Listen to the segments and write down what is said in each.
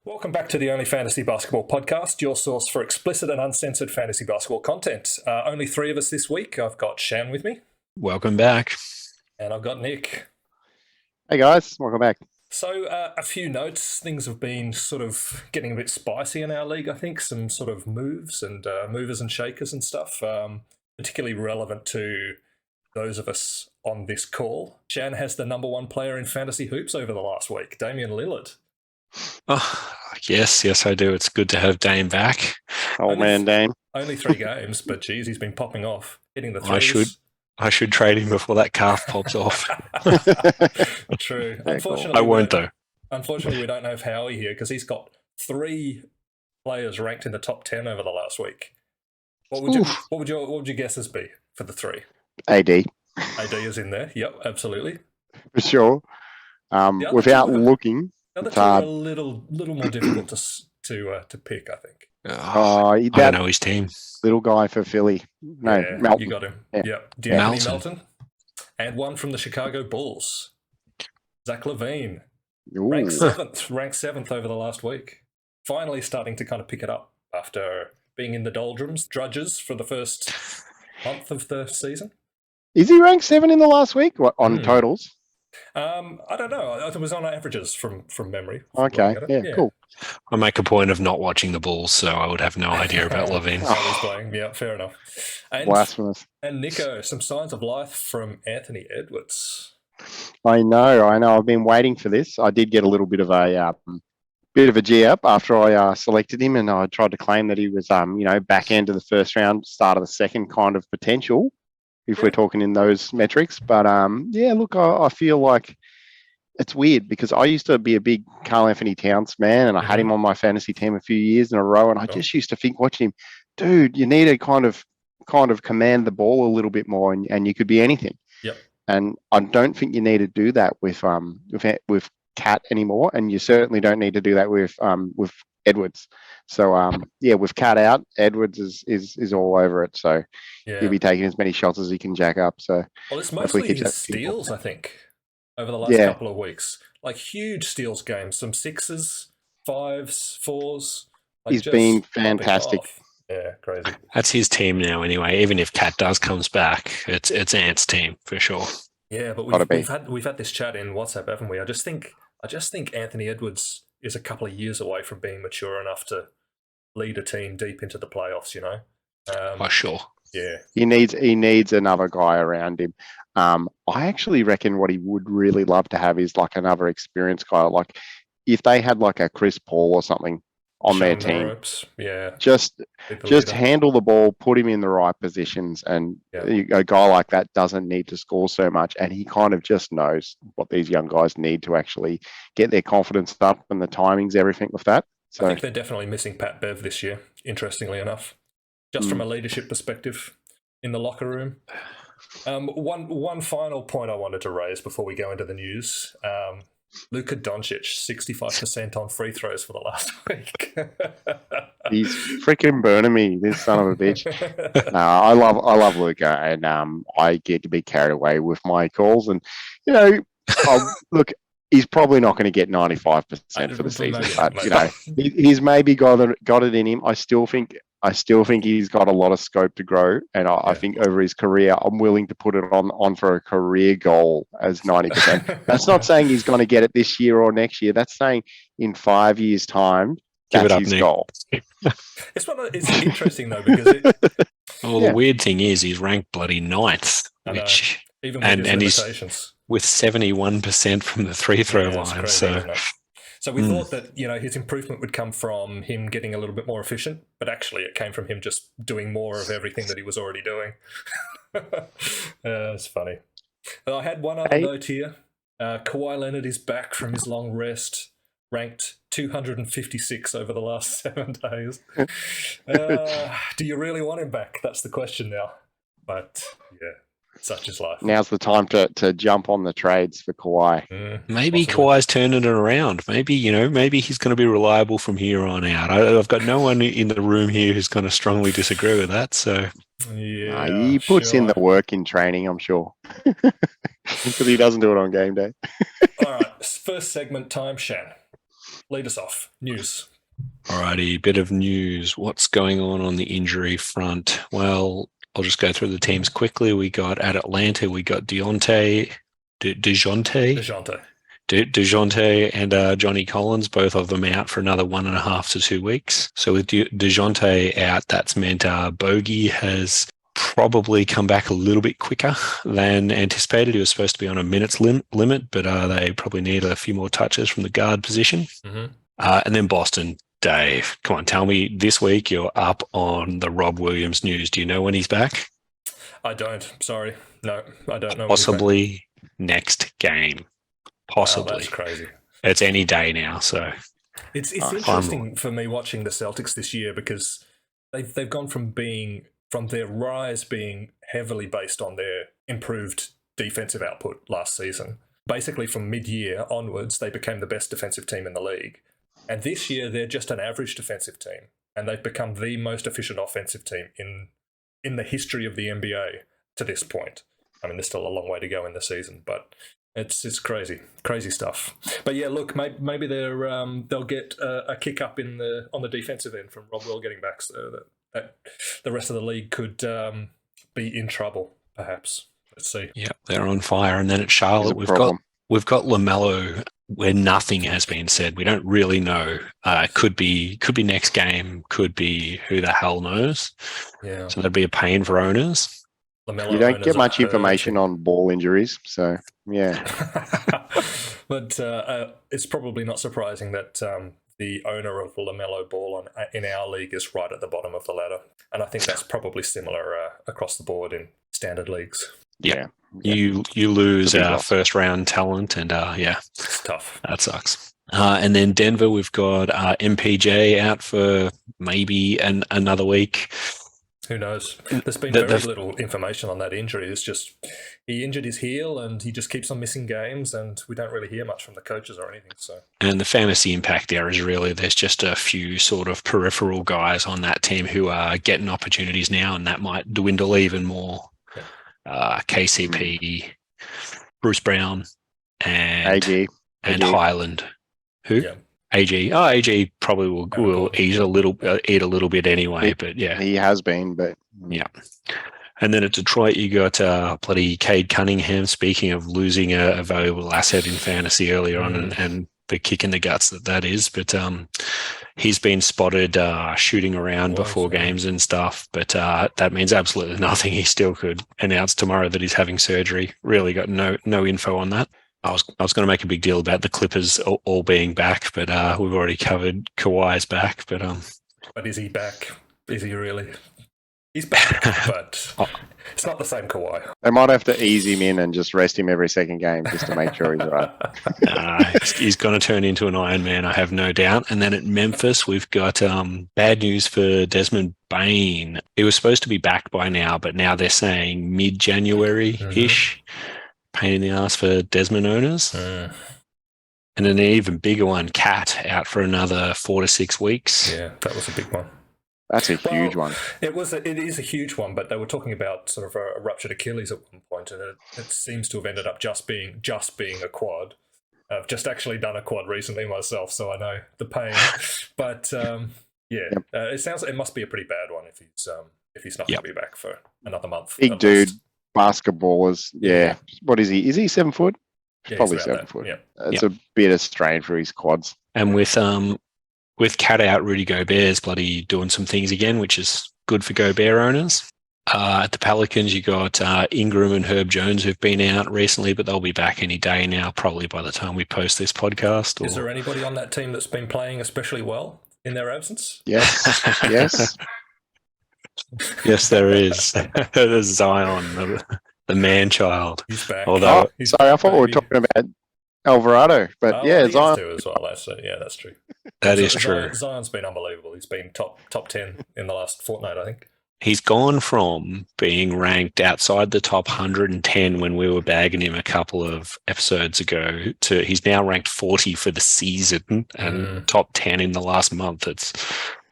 Welcome back to the Only Fantasy Basketball podcast, your source for explicit and uncensored fantasy basketball content. Only three of us this week. I've got Shan with me. Welcome back. And I've got Nick. Hey guys, welcome back. So a few notes. Things have been sort of getting a bit spicy in our league, I think. Some sort of moves and movers and shakers and stuff, particularly relevant to those of us on this call. Shan has the number one player in fantasy hoops over the last week, Damian Lillard. Oh, yes, I do. It's good to have Dame back. Old man Dame. Only 3 games, but geez, he's been popping off, hitting the threes. I should trade him before that calf pops off. True. Unfortunately, I won't though. Unfortunately, we don't have Howie here because he's got 3 players ranked in the top 10 over the last week. What would your guesses be for the 3? AD. AD is in there. Yep, absolutely. For sure. Without looking. The other 2 are a little more difficult to pick, I think. I don't know his team. Little guy for Philly. No, yeah, Melton. You got him. Yeah. Yep. D'Anthony Melton. And one from the Chicago Bulls. Zach LaVine. Ranked 7th over the last week. Finally starting to kind of pick it up after being in the doldrums, drudges for the first month of the season. Is he ranked 7 in the last week? What, on totals? I don't know. It was on averages from memory. Okay, yeah, cool. I make a point of not watching the Bulls, so I would have no idea about LaVine. He's playing. Yeah, fair enough. And, blasphemous. And Nico, some signs of life from Anthony Edwards. I know. I've been waiting for this. I did get a little bit of a G up after I selected him, and I tried to claim that he was, back end of the first round, start of the second kind of potential. If we're talking in those metrics. But look, I feel like it's weird because I used to be a big Karl Anthony Towns man, and I had him on my fantasy team a few years in a row, and I just used to think, watching him, dude, you need to kind of command the ball a little bit more, and you could be anything. Yep. And I don't think you need to do that with Cat anymore, and you certainly don't need to do that with Edwards. So with Cat out, Edwards is all over it. So he'll be taking as many shots as he can jack up. So it's mostly his steals, I think, over the last couple of weeks. Like huge steals games, some 6s, 5s, 4s. He's been fantastic. Yeah, crazy. That's his team now, anyway. Even if Cat does comes back, it's Ant's team for sure. Yeah, but we've had this chat in WhatsApp, haven't we? I just think Anthony Edwards is a couple of years away from being mature enough to lead a team deep into the playoffs, you know? Sure. Yeah. He needs another guy around him. I actually reckon what he would really love to have is like another experienced guy. Like if they had like a Chris Paul or something on their team. Ropes. Yeah. Just handle the ball, put him in the right positions, and a guy like that doesn't need to score so much, and he kind of just knows what these young guys need to actually get their confidence up, and the timings, everything with that. So I think they're definitely missing Pat Bev this year, interestingly enough, just from a leadership perspective in the locker room. One final point I wanted to raise before we go into the news. Luka Doncic, 65% on free throws for the last week. He's freaking burning me, this son of a bitch. No, I love Luka, and I get to be carried away with my calls. And look, he's probably not going to get 95% for the season, but he's maybe got it in him. I still think he's got a lot of scope to grow, and I think over his career, I'm willing to put it on for a career goal as 90%. That's not saying he's going to get it this year or next year. That's saying in 5 years' time, that's his goal. It's interesting though because the weird thing is he's ranked bloody 9th, which even with his limitations. With 71% from the free throw line. Crazy, so we thought that his improvement would come from him getting a little bit more efficient, but actually it came from him just doing more of everything that he was already doing. It's funny. I had one other note here. Kawhi Leonard is back from his long rest, ranked 256 over the last 7 days. Do you really want him back? That's the question now. But yeah. Such is life. Now's the time to jump on the trades for Kawhi. Maybe Kawhi's turning it around. Maybe he's going to be reliable from here on out. I've got no one in the room here who's going to strongly disagree with that. So he puts in the work in training, I'm sure, because he doesn't do it on game day. All right, first segment time, Shan. lead us off. News. Alrighty, bit of news. What's going on the injury front? Well, I'll just go through the teams quickly. We got at Atlanta, we got DeJounte and Johnny Collins, both of them out for another 1.5 to 2 weeks. So with DeJounte out, that's meant Bogey has probably come back a little bit quicker than anticipated. He was supposed to be on a minutes limit, but they probably need a few more touches from the guard position. Mm-hmm. And then Boston, Dave, come on, tell me this week you're up on the Rob Williams news. Do you know when he's back? I don't. Sorry. No, I don't know. Possibly next game. Possibly. Oh, that's crazy. It's any day now, so. It's interesting for me watching the Celtics this year because they've gone from their rise being heavily based on their improved defensive output last season. Basically, from mid-year onwards, they became the best defensive team in the league. And this year, they're just an average defensive team. And they've become the most efficient offensive team in the history of the NBA to this point. I mean, there's still a long way to go in the season, but it's crazy stuff. But yeah, look, maybe they'll get a kick up on the defensive end from Rob Will getting back, so that the rest of the league could be in trouble, perhaps. Let's see. Yeah, they're on fire. And then at Charlotte, we've got LaMelo, where nothing has been said. We don't really know. Could be next game. Could be who the hell knows. Yeah. So that'd be a pain for owners. You don't get much information on ball injuries, so yeah. But it's probably not surprising that the owner of LaMelo Ball in our league is right at the bottom of the ladder, and I think that's probably similar across the board in standard leagues. Yeah. You lose our first round talent, and it's tough. That sucks. And then Denver, we've got MPJ out for maybe another week. Who knows? There's been very little information on that injury. It's just he injured his heel and he just keeps on missing games, and we don't really hear much from the coaches or anything. So, and the fantasy impact there is really there's just a few sort of peripheral guys on that team who are getting opportunities now, and that might dwindle even more. KCP, Bruce Brown, and AG. Highland. Who? Yeah. AG. Oh, AG probably will eat a little bit anyway. But yeah, he has been. But yeah. And then at Detroit, you got bloody Cade Cunningham. Speaking of losing a valuable asset in fantasy earlier on, and the kick in the guts that is. But he's been spotted shooting around before games and stuff. But that means absolutely nothing. He still could announce tomorrow that he's having surgery. Really got no info on that. I was going to make a big deal about the Clippers all being back, but we've already covered Kawhi's back. But is he back? Is he really? He's back, but it's not the same Kawhi. They might have to ease him in and just rest him every second game just to make sure he's right. He's going to turn into an Iron Man, I have no doubt. And then at Memphis, we've got bad news for Desmond Bane. He was supposed to be back by now, but now they're saying mid-January-ish. Mm-hmm. Pain in the ass for Desmond owners. And then an even bigger one, Cat, out for another 4 to 6 weeks. Yeah, that was a big one. That's a huge one. It is a huge one, but they were talking about sort of a ruptured Achilles at one point, and it seems to have ended up just being a quad. I've just actually done a quad recently myself, so I know the pain. But it must be a pretty bad one if he's not going to be back for another month. Big dude. Basketballers, yeah. What is he? Is he 7 foot? Yeah, probably 7 foot. Yeah. It's a bit of strain for his quads. And with Cat out, Rudy Gobert's bloody doing some things again, which is good for Gobert owners. At the Pelicans, you got Ingram and Herb Jones who've been out recently, but they'll be back any day now, probably by the time we post this podcast. Is there anybody on that team that's been playing especially well in their absence? Yes. Yes. Yes, there is. There's Zion, the man-child. He's back. Sorry, I thought we were talking about Alvarado, but Zion too as well. That's true. That is true. Zion's been unbelievable. He's been top 10 in the last fortnight, I think. He's gone from being ranked outside the top 110 when we were bagging him a couple of episodes ago to he's now ranked 40 for the season and top 10 in the last month. It's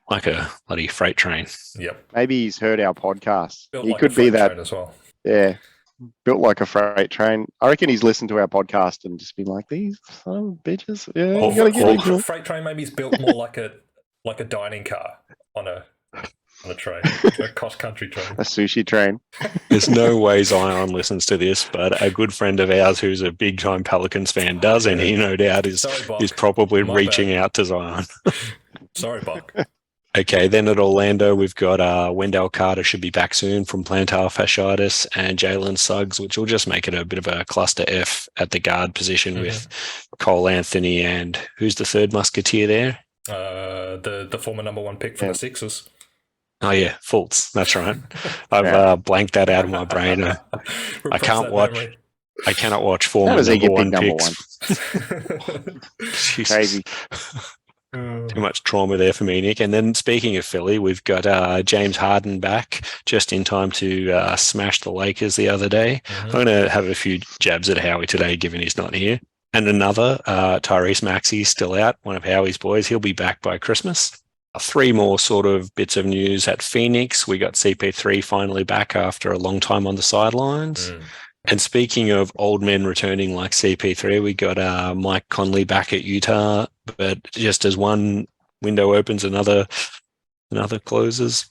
like a bloody freight train. Yep. Maybe he's heard our podcast. He could be that as well. Yeah. built like a freight train. I reckon he's listened to our podcast and just been like, these son of bitches. Yeah, you gotta get into it. Freight train maybe is built more like a dining car on a train, a cross country train. A sushi train. There's no way Zion listens to this, but a good friend of ours who's a big time Pelicans fan does, and he no doubt is probably reaching out to Zion. Sorry, Buck. Okay, then at Orlando, we've got Wendell Carter should be back soon from plantar fasciitis, and Jalen Suggs, which will just make it a bit of a cluster F at the guard position with Cole Anthony and who's the third musketeer there? The former number 1 pick from the Sixers. Oh yeah, Fultz. That's right. I've blanked that out of my brain. I can't watch. Memory. I cannot watch former number 1 picks. Crazy. Too much trauma there for me, Nick. And then speaking of Philly, we've got James Harden back just in time to smash the Lakers the other day. I'm going to have a few jabs at Howie today, given he's not here. And another, Tyrese Maxey still out, one of Howie's boys. He'll be back by Christmas. 3 more sort of bits of news at Phoenix. We got CP3 finally back after a long time on the sidelines. And speaking of old men returning like CP3, we got Mike Conley back at Utah, but just as one window opens, another closes.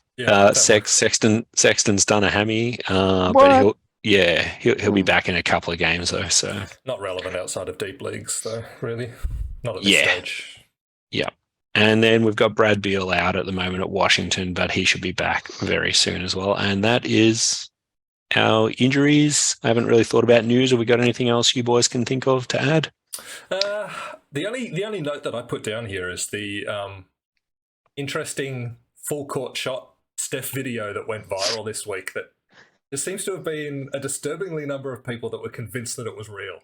Sexton's done a hammy, but he'll be back in a couple of games though. So not relevant outside of deep leagues though, really. Not at this stage. Yeah. And then we've got Brad Beal out at the moment at Washington, but he should be back very soon as well. And that is our injuries. I haven't really thought about news. Have we got anything else you boys can think of to add? The only note that I put down here is the interesting full court shot Steph video that went viral this week. That there seems to have been a disturbingly number of people that were convinced that it was real.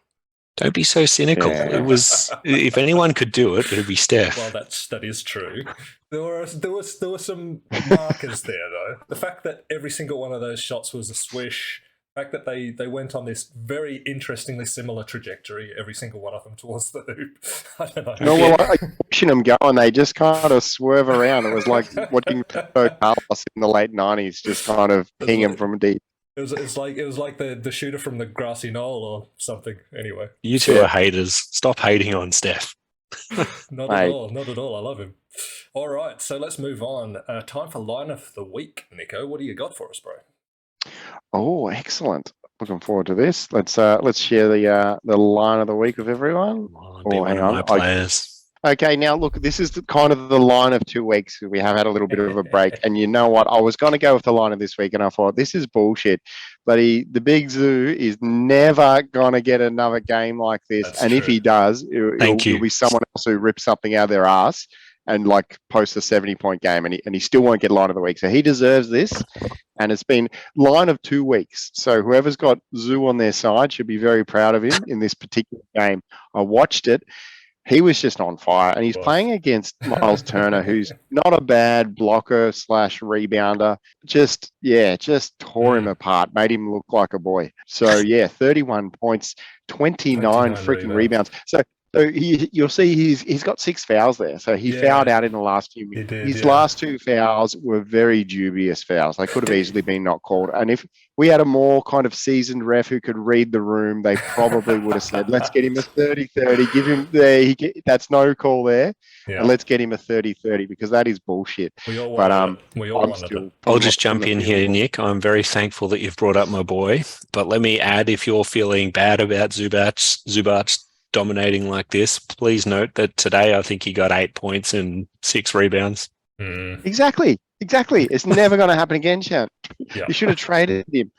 Don't be so cynical. Yeah. It was, if anyone could do it, it'd be Steph. Well, that is true. There were some markers there, though. The fact that every single one of those shots was a swish, the fact that they went on this very interestingly similar trajectory, every single one of them towards the hoop. I don't know. No, well, I watching them go, and they just kind of swerve around. It was like watching Carlos in the late 90s, just kind of ping him from deep. It was like the shooter from the grassy knoll or something. Anyway, you two are haters. Stop hating on Steph. Not at all. I love him. All right, so let's move on. Time for line of the week, Nico. What do you got for us, bro? Oh, excellent! Looking forward to this. Let's share the line of the week with everyone. Hang on, my players. Okay, now look, this is kind of the line of 2 weeks. We have had a little bit of a break, and you know what? I was going to go with the line of this week, and I thought, this is bullshit. But the Big Zoo is never going to get another game like this. That's and true. If he does, it'll be someone else who rips something out of their ass and like posts a 70-point game, and he still won't get line of the week. So he deserves this, and it's been line of 2 weeks. So whoever's got Zoo on their side should be very proud of him in this particular game. I watched it. He was just on fire, and he's playing against Miles Turner, who's not a bad blocker / rebounder. Just tore him apart, made him look like a boy. So 31 points, 29 freaking rebounds. So you'll see he's got 6 fouls there. So he fouled out in the last few minutes. His last 2 fouls were very dubious fouls. They could have easily been not called. And if we had a more kind of seasoned ref who could read the room, they probably would have said, let's get him a 30-30. Give him there. That's no call there. Yeah. And let's get him a 30-30 because that is bullshit. I'll just jump in here, Nick. I'm very thankful that you've brought up my boy. But let me add, if you're feeling bad about Zubac dominating like this, please note that today I think he got 8 points and 6 rebounds. Exactly. It's never going to happen again, Shan. You should have traded him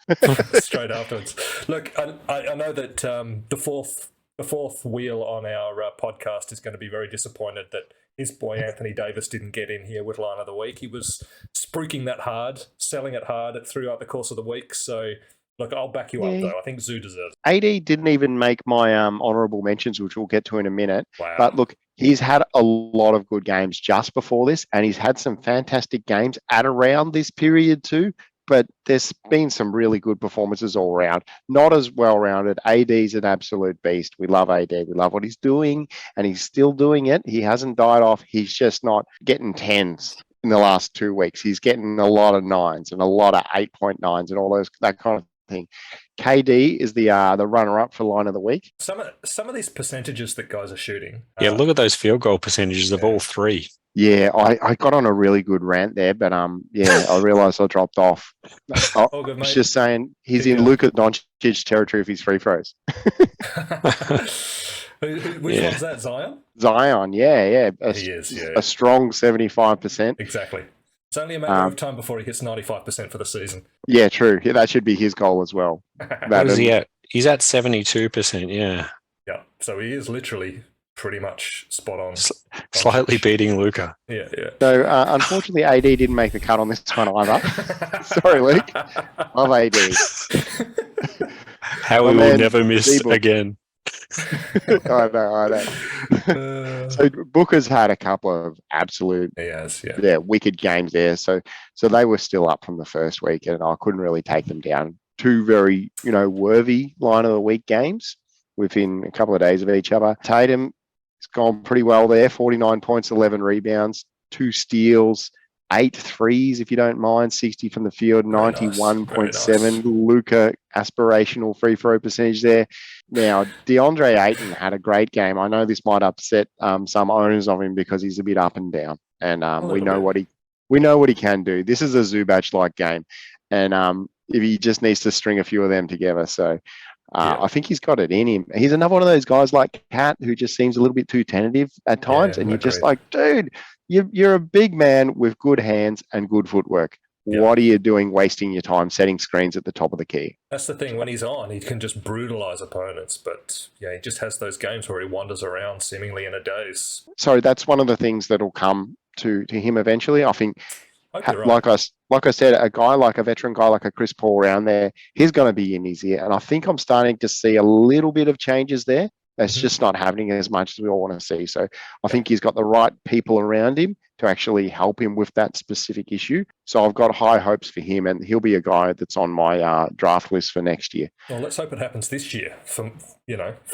straight afterwards. Look, I know that the fourth wheel on our podcast is going to be very disappointed that his boy Anthony Davis didn't get in here with line of the week. He was spruiking that hard, selling it hard throughout the course of the week. So look, I'll back you up, though. I think Zoo deserves it. AD didn't even make my honourable mentions, which we'll get to in a minute. Wow. But look, he's had a lot of good games just before this, and he's had some fantastic games at around this period too. But there's been some really good performances all around. Not as well-rounded. AD's an absolute beast. We love AD. We love what he's doing, and he's still doing it. He hasn't died off. He's just not getting 10s. In the last 2 weeks, he's getting a lot of 9s and a lot of 8.9s and all that kind of thing. KD is the runner-up for line of the week. Some of these percentages that guys are shooting. Yeah, look at those field goal percentages of all three. Yeah, I got on a really good rant there, but I realised I dropped off. I All good, was mate. just saying he's in Luka Doncic territory if he's free throws. Which one's that, Zion? Zion, yeah. He is, yeah. A strong 75%. Exactly. It's only a matter of time before he hits 95% for the season. Yeah, true. Yeah, that should be his goal as well. What is he at? He's at 72%, yeah. Yeah, so he is literally pretty much spot on. Slightly beating Luka. Yeah. So, unfortunately, AD didn't make the cut on this one either. Sorry, Luke. Love AD. How we will never miss again. I know. So Booker's had a couple of absolute wicked games there. So they were still up from the first week, and I couldn't really take them down. Two very, worthy line of the week games within a couple of days of each other. Tatum has gone pretty well there. 49 points, 11 rebounds, 2 steals, 8 threes, if you don't mind, 60 from the field, 91.7. Nice. Luka aspirational free throw percentage there. Now, DeAndre Ayton had a great game. I know this might upset some owners of him because he's a bit up and down, and we know what he can do. This is a Zubac-like game, and if he just needs to string a few of them together. So I think he's got it in him. He's another one of those guys like Cat who just seems a little bit too tentative at times, and you're just like, dude, you're a big man with good hands and good footwork. Yep. What are you doing wasting your time setting screens at the top of the key? That's the thing. When he's on, he can just brutalize opponents. But he just has those games where he wanders around seemingly in a daze. So that's one of the things that will come to him eventually. I think, like I said, a veteran guy like a Chris Paul around there, he's going to be in his ear. And I think I'm starting to see a little bit of changes there. It's just not happening as much as we all want to see. So I think he's got the right people around him to actually help him with that specific issue. So I've got high hopes for him, and he'll be a guy that's on my draft list for next year. Well, let's hope it happens this year for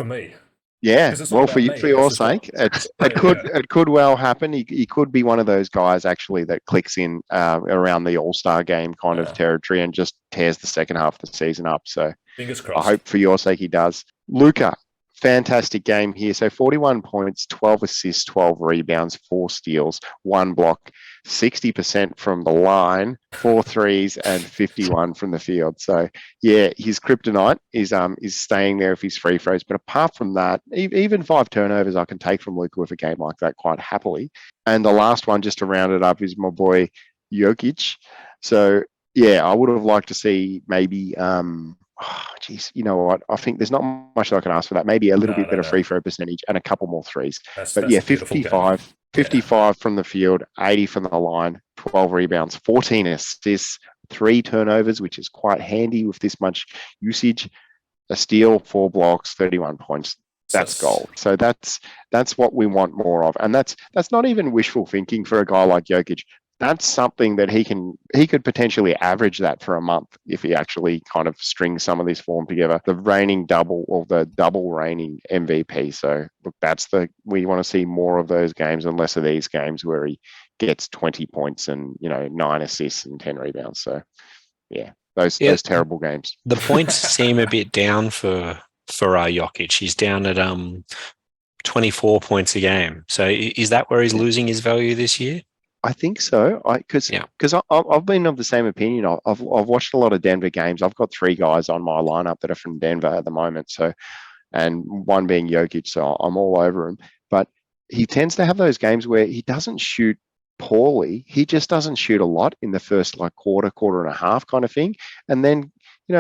me. Yeah, well, for your sake, it could well happen. He could be one of those guys actually that clicks in around the All-Star game kind of territory and just tears the second half of the season up. So fingers crossed. I hope for your sake he does. Luka, fantastic game here. So 41 points, 12 assists, 12 rebounds, 4 steals, 1 block, 60% from the line, 4 threes, and 51 from the field. So yeah, his kryptonite is staying there if he's free throws. But apart from that, even 5 turnovers I can take from Luka with a game like that quite happily. And the last one, just to round it up, is my boy Jokic. So yeah, I would have liked to see maybe you know what? I think there's not much that I can ask for that. Maybe a little bit better free throw percentage and a couple more threes. But yeah, 55 from the field, 80 from the line, 12 rebounds, 14 assists, 3 turnovers, which is quite handy with this much usage. A steal, 4 blocks, 31 points. That's gold. So that's what we want more of. And that's not even wishful thinking for a guy like Jokic. That's something that he could potentially average that for a month if he actually kind of strings some of this form together. The reigning double reigning MVP. So look, we want to see more of those games and less of these games where he gets 20 points and 9 assists and 10 rebounds. So yeah, those terrible games. The points seem a bit down for Jokic. He's down at 24 points a game. So is that where he's losing his value this year? I think so. Because I've been of the same opinion. I've watched a lot of Denver games. I've got 3 guys on my lineup that are from Denver at the moment. So, and one being Jokic. So I'm all over him. But he tends to have those games where he doesn't shoot poorly. He just doesn't shoot a lot in the first quarter and a half kind of thing. And then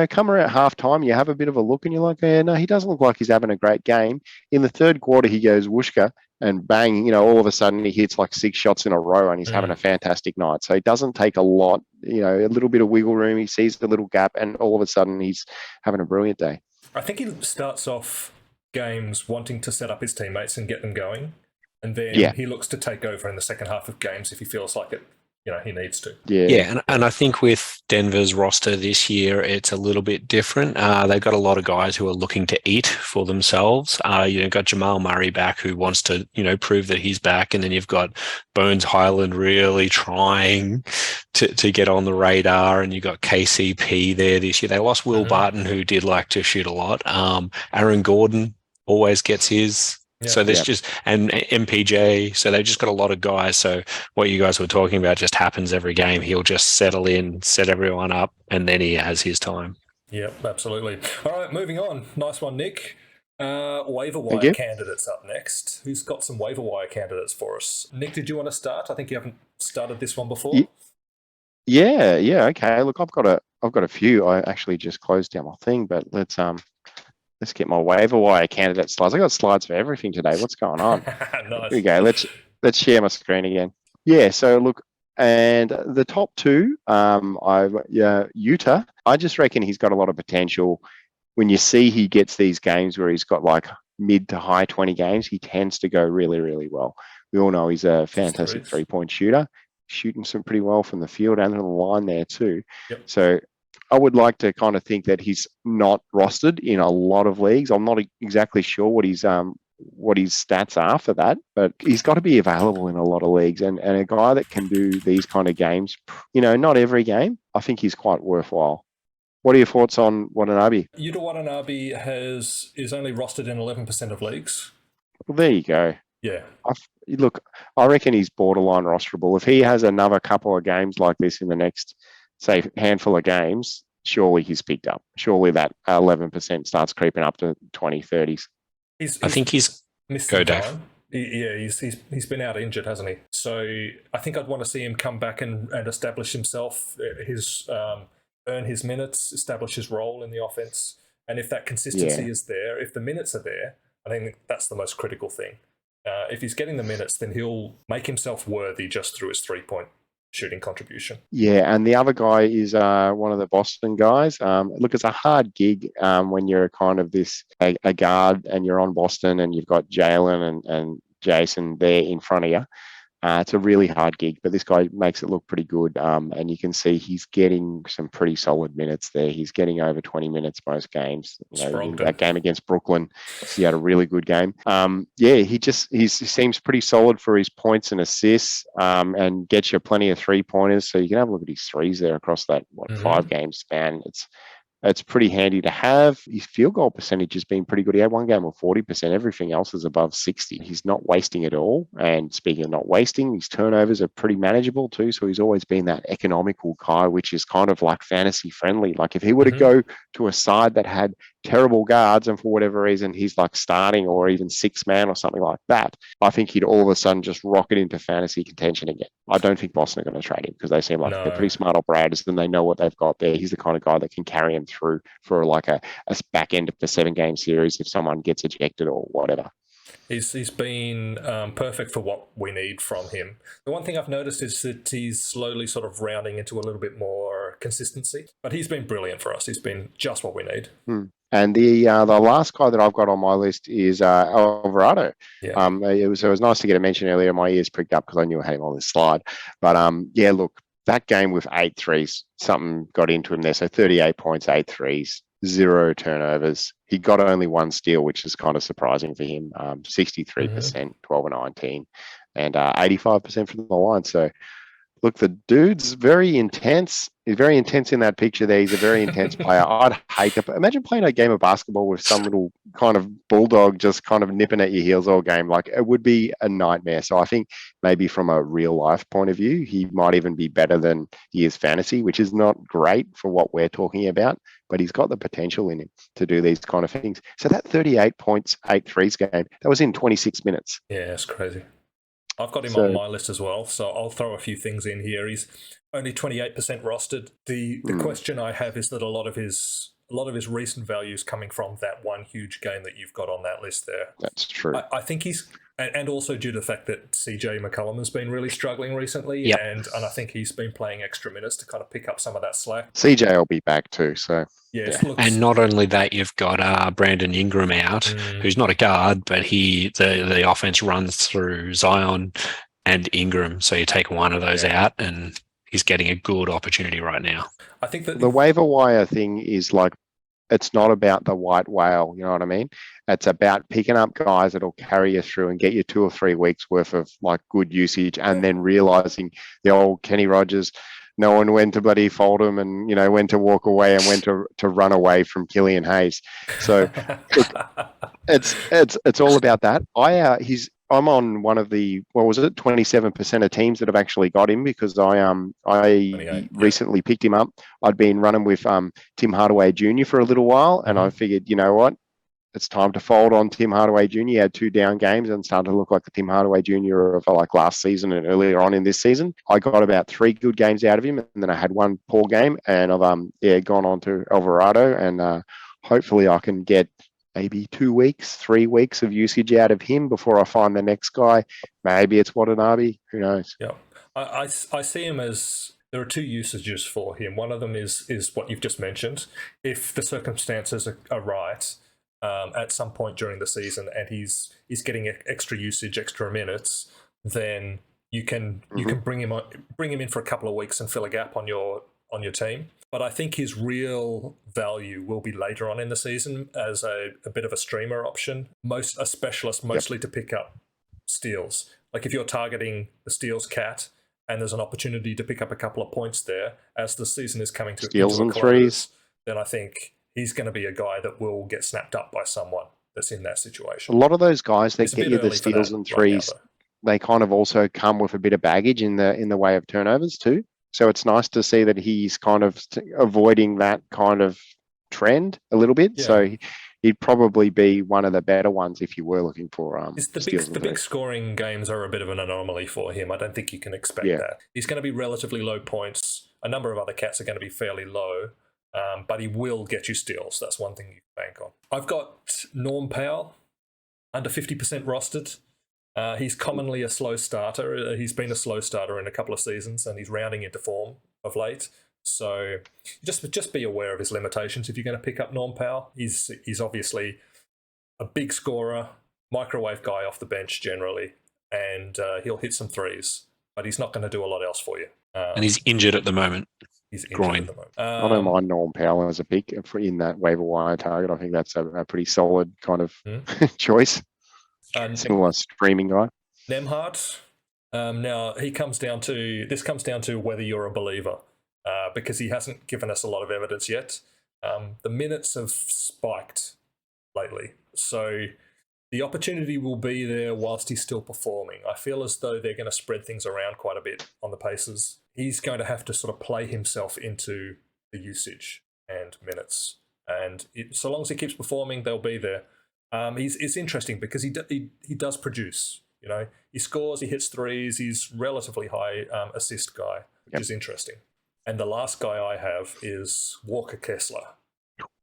come around halftime, you have a bit of a look, and you're like, no, he doesn't look like he's having a great game. In the third quarter, he goes whooshka. And bang, all of a sudden he hits like 6 shots in a row and he's having a fantastic night. So it doesn't take a lot, a little bit of wiggle room. He sees the little gap and all of a sudden he's having a brilliant day. I think he starts off games wanting to set up his teammates and get them going. And then he looks to take over in the second half of games if he feels like it. he needs to. Yeah, and I think with Denver's roster this year, it's a little bit different. They've got a lot of guys who are looking to eat for themselves. Got Jamal Murray back who wants to, prove that he's back, and then you've got Bones Highland really trying to get on the radar, and you've got KCP there this year. They lost Will Barton, who did like to shoot a lot. Aaron Gordon always gets his. So there's just, and MPJ, so they've just got a lot of guys. So what you guys were talking about just happens every game. He'll just settle in, set everyone up, and then he has his time. Yep, absolutely. All right, moving on. Nice one, Nick. Waiver wire candidates up next. Who's got some waiver wire candidates for us? Nick, did you want to start? I think you haven't started this one before. Yeah. Okay. Look, I've got a few. I actually just closed down my thing, but let's get my waiver wire candidate slides. I got slides for everything today. What's going on? Nice. Here we go. Let's share my screen again. Yeah. So look, and the top two, Utah. I just reckon he's got a lot of potential. When you see he gets these games where he's got like mid to high 20 games, he tends to go really, really well. We all know he's a fantastic 3-point shooter, shooting some pretty well from the field and the line there too. Yep. So I would like to kind of think that he's not rostered in a lot of leagues. I'm not exactly sure what his stats are for that, but he's got to be available in a lot of leagues. And a guy that can do these kind of games, not every game, I think he's quite worthwhile. What are your thoughts on Watanabe? Yuta Watanabe is only rostered in 11% of leagues. Well, there you go. Yeah. I reckon he's borderline rosterable. If he has another couple of games like this in the next, say, handful of games, surely he's picked up. Surely that 11% starts creeping up to 20, 30s. I think he's missed go, some Dave. time. He's been out injured, hasn't he? So I think I'd want to see him come back and establish himself, earn his minutes, establish his role in the offense. And if that consistency is there, if the minutes are there, I think that's the most critical thing. If he's getting the minutes, then he'll make himself worthy just through his 3-point shooting contribution. Yeah, and the other guy is one of the Boston guys. Look, it's a hard gig when you're kind of a guard and you're on Boston and you've got Jalen and Jason there in front of you. It's a really hard gig, but this guy makes it look pretty good. And you can see he's getting some pretty solid minutes there. He's getting over 20 minutes most games. In that game against Brooklyn, he had a really good game. He seems pretty solid for his points and assists, and gets you plenty of 3-pointers. So you can have a look at his threes there across that 5-game span. It's pretty handy to have. His field goal percentage has been pretty good. He had one game of 40%. Everything else is above 60. He's not wasting it all. And speaking of not wasting, his turnovers are pretty manageable too. So he's always been that economical guy, which is kind of like fantasy friendly. Like if he were to go to a side that had terrible guards and for whatever reason he's like starting or even 6-man or something like that, I think he'd all of a sudden just rocket into fantasy contention again. I don't think Boston are going to trade him because they seem like they're pretty smart operators and they know what they've got there. He's the kind of guy that can carry him through for like a back end of the 7-game series if someone gets ejected or whatever. He's been perfect for what we need from him. The one thing I've noticed is that he's slowly sort of rounding into a little bit more consistency, but he's been brilliant for us. He's been just what we need. And the last guy that I've got on my list is Alvarado. Yeah. It was nice to get a mention earlier. My ears pricked up because I knew I had him on this slide. But look, that game with 8 threes, something got into him there. So 38 points, 8 threes, 0 turnovers. He got only 1 steal, which is kind of surprising for him. 63%, 12 and 19, and 85% from the line. So look, the dude's very intense. He's very intense in that picture there. He's a very intense player. I'd hate to imagine playing a game of basketball with some little kind of bulldog just kind of nipping at your heels all game. Like it would be a nightmare. So I think maybe from a real life point of view, he might even be better than he is fantasy, which is not great for what we're talking about, but he's got the potential in him to do these kind of things. So that 38 points, 8 threes game, that was in 26 minutes. Yeah, it's crazy. I've got him on my list as well, so I'll throw a few things in here. He's only 28% rostered. The question I have is that a lot of his recent value is coming from that one huge game that you've got on that list there. That's true. I think he's, and also due to the fact that CJ McCollum has been really struggling recently, and I think he's been playing extra minutes to kind of pick up some of that slack. CJ will be back too, so. Yes, yeah. And not only that, you've got Brandon Ingram out, who's not a guard, but the offense runs through Zion and Ingram. So you take one of those out, and he's getting a good opportunity right now. I think that the waiver wire thing is like, it's not about the white whale, you know what I mean? It's about picking up guys that'll carry you through and get you 2 or 3 weeks worth of like good usage, and then realizing the old Kenny Rogers, knowing when to bloody fold him, and when to walk away and when to run away from Killian Hayes. So look, it's all about that. I'm on one of the, what was it, 27% of teams that have actually got him, because I recently picked him up. I'd been running with Tim Hardaway Jr. for a little while, and I figured, you know what, it's time to fold on Tim Hardaway Jr. He had 2 down games and started to look like the Tim Hardaway Jr. of like last season and earlier on in this season. I got about 3 good games out of him, and then I had 1 poor game, and I've gone on to Alvarado, and hopefully I can get maybe 2 weeks, 3 weeks of usage out of him before I find the next guy. Maybe it's Watanabe. Who knows? Yeah, I see him as, there are 2 usages for him. One of them is what you've just mentioned. If the circumstances are right, at some point during the season, and he's getting extra usage, extra minutes, then you can bring him in for a couple of weeks and fill a gap on your team. But I think his real value will be later on in the season as a bit of a streamer option, a specialist mostly to pick up steals. Like if you're targeting the steals cat and there's an opportunity to pick up a couple of points there as the season is coming to steals and threes, then I think he's going to be a guy that will get snapped up by someone that's in that situation. A lot of those guys that get you the steals and threes, they kind of also come with a bit of baggage in the way of turnovers too. So it's nice to see that he's kind of avoiding that kind of trend a little bit. Yeah. So he'd probably be one of the better ones if you were looking for the big scoring games are a bit of an anomaly for him. I don't think you can expect that. He's going to be relatively low points. A number of other cats are going to be fairly low, but he will get you steals. That's one thing you can bank on. I've got Norm Powell, under 50% rostered. He's commonly a slow starter. He's been a slow starter in a couple of seasons, and he's rounding into form of late. So just be aware of his limitations if you're going to pick up Norm Powell. He's obviously a big scorer, microwave guy off the bench generally, and he'll hit some threes, but he's not going to do a lot else for you. And he's injured at the moment. He's injured groin. at the moment. I don't mind Norm Powell as a pick in that waiver wire target. I think that's a pretty solid kind of choice. Similar streaming guy. Nemhard. Now this comes down to whether you're a believer, because he hasn't given us a lot of evidence yet. The minutes have spiked lately, so the opportunity will be there whilst he's still performing. I feel as though they're going to spread things around quite a bit on the Pacers. He's going to have to sort of play himself into the usage and minutes, and so long as he keeps performing, they'll be there. It's interesting because he does produce. You know, he scores, he hits threes, he's relatively high assist guy, which is interesting. And the last guy I have is Walker Kessler,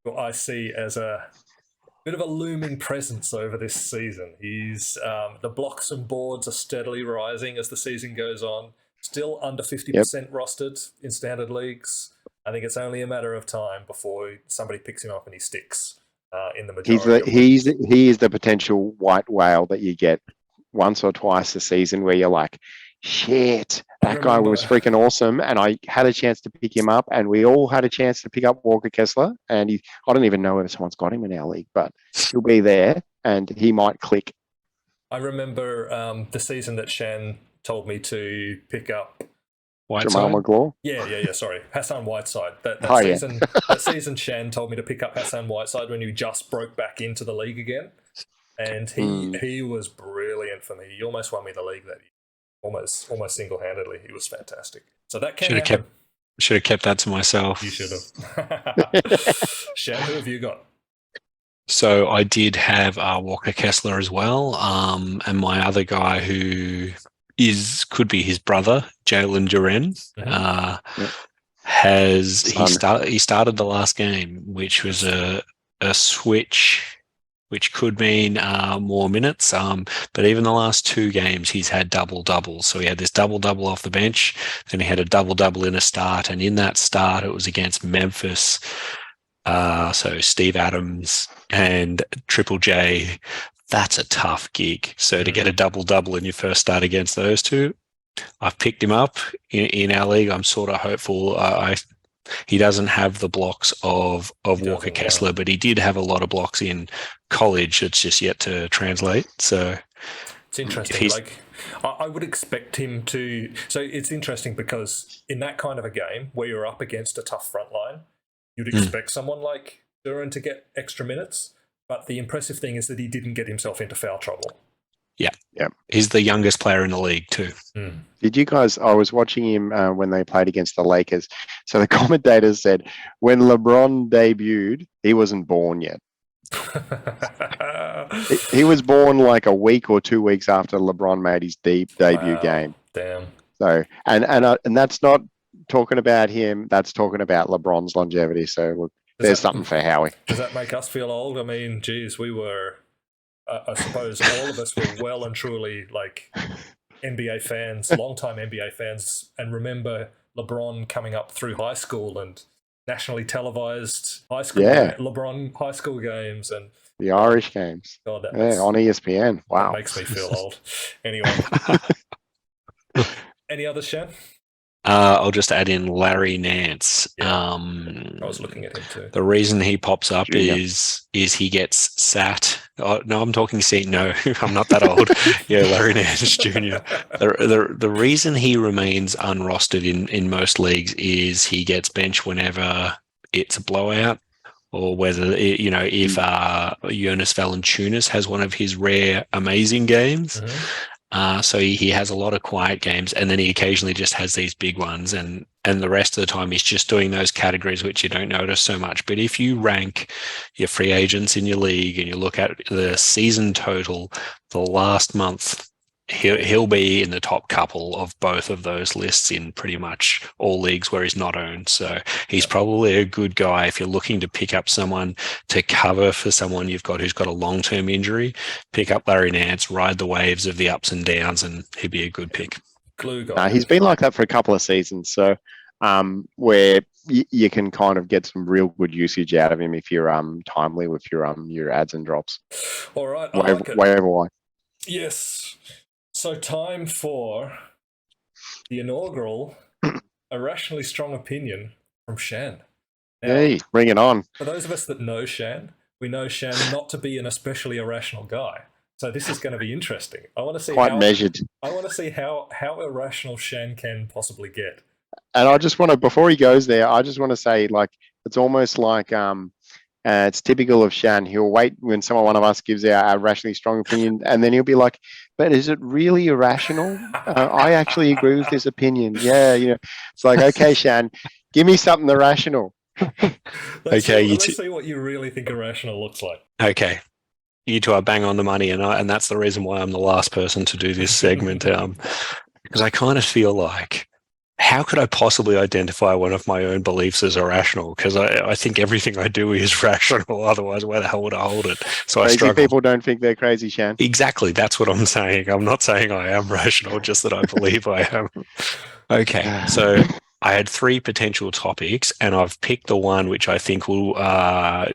who I see as a bit of a looming presence over this season. He's the blocks and boards are steadily rising as the season goes on. Still under 50% rostered in standard leagues. I think it's only a matter of time before somebody picks him up and he sticks. In the majority, he is the potential white whale that you get once or twice a season where you're like, shit, that guy was freaking awesome, and I had a chance to pick him up, and we all had a chance to pick up Walker Kessler, and I don't even know whether someone's got him in our league, but he'll be there, and he might click. I remember the season that Shan told me to pick up Jamal McGraw? Yeah. Sorry, Hassan Whiteside. That season, Shan told me to pick up Hassan Whiteside when he just broke back into the league again, and he was brilliant for me. He almost won me the league that year, almost single-handedly. He was fantastic. So that should have kept that to myself. You should have. Shan, who have you got? So I did have Walker Kessler as well, and my other guy who could be his brother, Jalen Duren, he started the last game, which was a switch, which could mean more minutes. But even the last 2 games, he's had double-doubles. So he had this double-double off the bench, then he had a double-double in a start, and in that start, it was against Memphis. So Steve Adams and Triple J That's a tough gig. So to get a double-double in your first start against those two, I've picked him up in our league. I'm sort of hopeful. He doesn't have the blocks of Walker Kessler, but he did have a lot of blocks in college. It's just yet to translate. So it's interesting. Like, I would expect him to. So it's interesting because in that kind of a game where you're up against a tough front line, you'd expect someone like Duran to get extra minutes. But the impressive thing is that he didn't get himself into foul trouble. Yeah. He's the youngest player in the league too. Did you guys? I was watching him when they played against the Lakers. So the commentators said when LeBron debuted, he wasn't born yet. He was born like a week or 2 weeks after LeBron made his debut game. Damn. So and that's not talking about him. That's talking about LeBron's longevity. So look, there's something for Howie. Does that make us feel old? I mean, geez, we were. I suppose all of us were well and truly like NBA fans, long-time NBA fans, and remember LeBron coming up through high school and nationally televised high school LeBron high school games and the Irish games. God, on ESPN. Wow, that makes me feel old. Anyway, any others, Shan? I'll just add in Larry Nance. I was looking at him too. The reason he pops up is he gets sat. Oh, no, I'm talking no, I'm not that old. Larry Nance Jr. The reason he remains unrostered in most leagues is he gets benched whenever it's a blowout, or whether if Jonas Valanciunas has one of his rare amazing games. So he has a lot of quiet games, and then he occasionally just has these big ones, and the rest of the time he's just doing those categories which you don't notice so much. But if you rank your free agents in your league and you look at the season total, the last month, he'll be in the top couple of both of those lists in pretty much all leagues where he's not owned. So he's probably a good guy if you're looking to pick up someone to cover for someone you've got who's got a long-term injury. Pick up Larry Nance, ride the waves of the ups and downs, and he'd be a good pick. Glue guy. He's been like that for a couple of seasons, so where you can kind of get some real good usage out of him if you're timely with your adds and drops. All right, wherever why. Yes. So time for the inaugural Irrationally Strong Opinion from Shan. Now, hey, bring it on. For those of us that know Shan, we know Shan not to be an especially irrational guy. So this is going to be interesting. I want to see measured. I want to see how irrational Shan can possibly get. And I just want to, before he goes there, I just want to say, like, it's almost like it's typical of Shan. He'll wait when one of us gives our rationally strong opinion, and then he'll be like, but is it really irrational? I actually agree with this opinion. Yeah, it's like, okay, Shan, give me something irrational. Let's see what you really think irrational looks like. Okay. You two are bang on the money, and that's the reason why I'm the last person to do this segment. Because I kind of feel like, how could I possibly identify one of my own beliefs as irrational? Because I think everything I do is rational. Otherwise, where the hell would I hold it? So crazy I struggle. People don't think they're crazy, Shan. Exactly. That's what I'm saying. I'm not saying I am rational, just that I believe I am. Okay. So I had 3 potential topics, and I've picked the one which I think will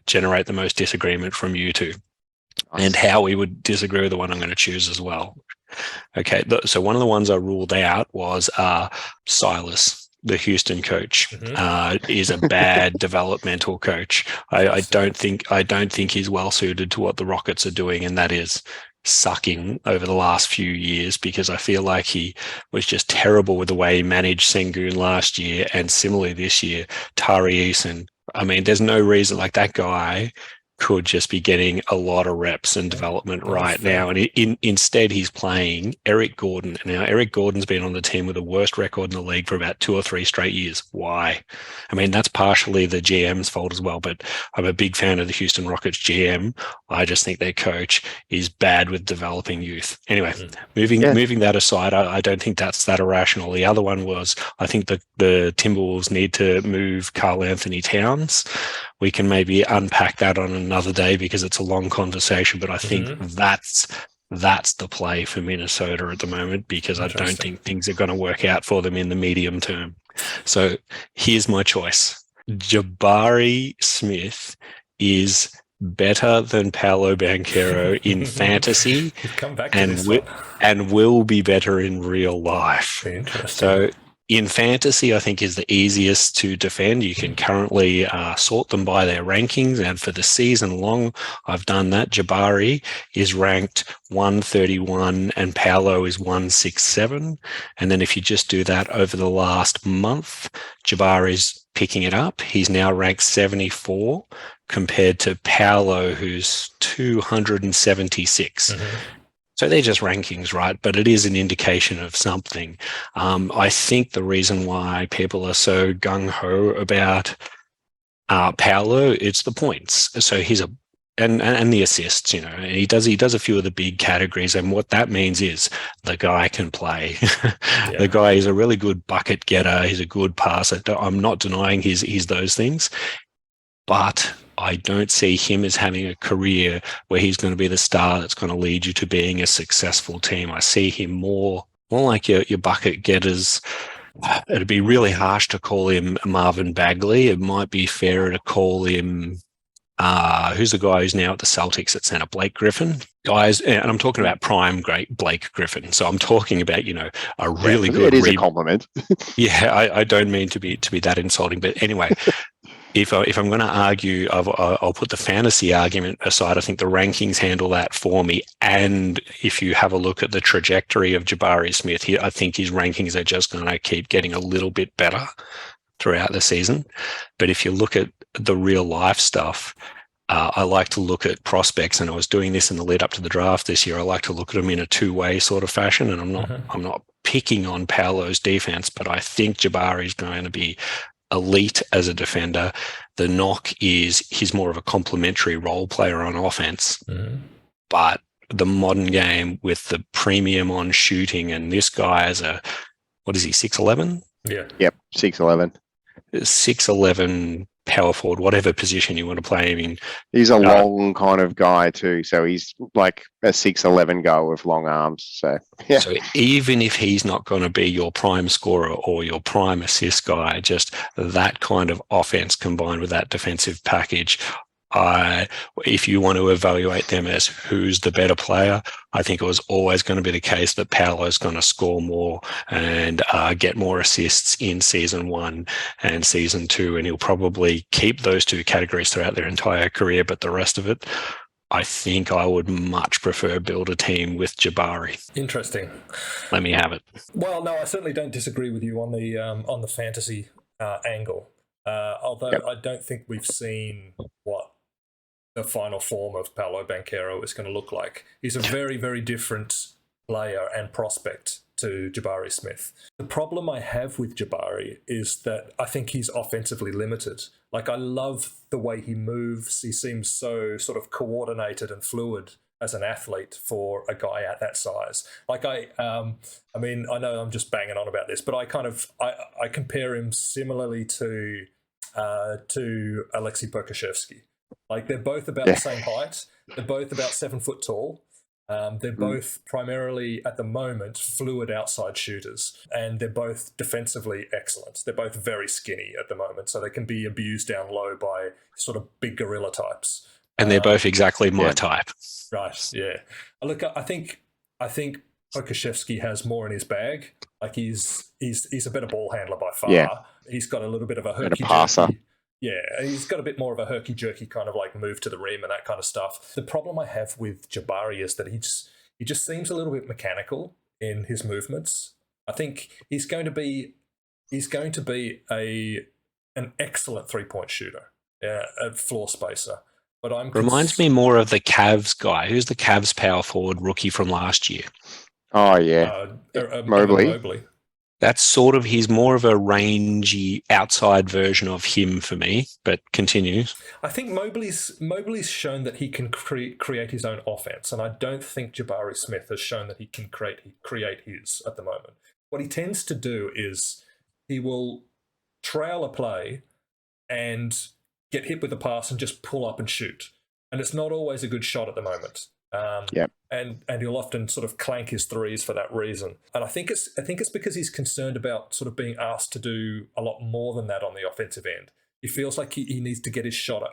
generate the most disagreement from you two. Nice. And how we would disagree with the one I'm going to choose as well. Okay, so one of the ones I ruled out was Silas, the Houston coach, is a bad developmental coach. I don't think he's well suited to what the Rockets are doing, and that is sucking over the last few years, because I feel like he was just terrible with the way he managed Sengun last year, and similarly this year, Tari Eason. I mean, there's no reason, like, that guy could just be getting a lot of reps and development right now. And instead, he's playing Eric Gordon. Now, Eric Gordon's been on the team with the worst record in the league for about 2 or 3 straight years. Why? I mean, that's partially the GM's fault as well, but I'm a big fan of the Houston Rockets GM. I just think their coach is bad with developing youth. Anyway, moving that aside, I don't think that's that irrational. The other one was, I think the Timberwolves need to move Karl Anthony Towns. We can maybe unpack that on another day because it's a long conversation, but I think that's the play for Minnesota at the moment, because I don't think things are going to work out for them in the medium term. So here's my choice. Jabari Smith is better than Paolo Banchero in fantasy You've come back to this one. and will be better in real life. Interesting. So in fantasy, I think is the easiest to defend. You can currently sort them by their rankings, and for the season long, I've done that. Jabari is ranked 131 and Paolo is 167. And then if you just do that over the last month, Jabari's picking it up. He's now ranked 74 compared to Paolo, who's 276. Mm-hmm. So they're just rankings, right? But it is an indication of something. I think the reason why people are so gung-ho about Paolo, it's the points. So he's and the assists, he does a few of the big categories. And what that means is the guy can play. Yeah. The guy is a really good bucket getter. He's a good passer. I'm not denying he's those things, but I don't see him as having a career where he's going to be the star that's going to lead you to being a successful team. I see him more like your bucket getters. It'd be really harsh to call him Marvin Bagley. It might be fairer to call him, who's the guy who's now at the Celtics at center, Blake Griffin. Guys, and I'm talking about prime great Blake Griffin. So I'm talking about, a really good. It is a compliment. Yeah, I don't mean to be that insulting, but anyway. If I'm going to argue, I'll put the fantasy argument aside. I think the rankings handle that for me. And if you have a look at the trajectory of Jabari Smith, I think his rankings are just going to keep getting a little bit better throughout the season. But if you look at the real life stuff, I like to look at prospects, and I was doing this in the lead up to the draft this year. I like to look at them in a two-way sort of fashion, and I'm not picking on Paolo's defense, but I think Jabari is going to be elite as a defender. The knock is he's more of a complementary role player on offense. Mm-hmm. But the modern game with the premium on shooting, and this guy is what is he, 6'11"? Yeah. Yep, 6'11". 6'11" power forward, whatever position you want to play him in. He's a long kind of guy too, so he's like a 6'11" guy with long arms. So yeah. So even if he's not going to be your prime scorer or your prime assist guy, just that kind of offense combined with that defensive package, if you want to evaluate them as who's the better player, I think it was always going to be the case that Paolo's going to score more and get more assists in season 1 and season 2, and he'll probably keep those two categories throughout their entire career. But the rest of it, I think I would much prefer build a team with Jabari. Interesting. Let me have it. Well, no, I certainly don't disagree with you on the fantasy angle. Although yep. I don't think we've seen what the final form of Paolo Banchero is going to look like. He's a very, very different player and prospect to Jabari Smith. The problem I have with Jabari is that I think he's offensively limited. Like, I love the way he moves. He seems so sort of coordinated and fluid as an athlete for a guy at that size. Like, I mean, I know I'm just banging on about this, but I compare him similarly to Alexei Pokusevski. Like, they're both about the same height. They're both about 7 foot tall. They're both primarily, at the moment, fluid outside shooters, and they're both defensively excellent. They're both very skinny at the moment, so they can be abused down low by sort of big gorilla types. And they're both exactly my type. Right, yeah. Look, I think Pokusevski has more in his bag. Like, he's a better ball handler by far. Yeah. He's got a little bit of a herky-jerky. Yeah, he's got a bit more of a herky-jerky kind of like move to the rim and that kind of stuff. The problem I have with Jabari is that he just seems a little bit mechanical in his movements. I think he's going to be an excellent 3-point shooter, a floor spacer. But reminds me more of the Cavs guy. Who's the Cavs power forward rookie from last year? Oh yeah, Mobley. That's sort of, he's more of a rangy outside version of him for me, but continues. I think Mobley's shown that he can create his own offense, and I don't think Jabari Smith has shown that he can create his at the moment. What he tends to do is he will trail a play and get hit with a pass and just pull up and shoot. And it's not always a good shot at the moment. And he'll often sort of clank his threes for that reason. And I think it's because he's concerned about sort of being asked to do a lot more than that on the offensive end. He feels like he needs to get his shot.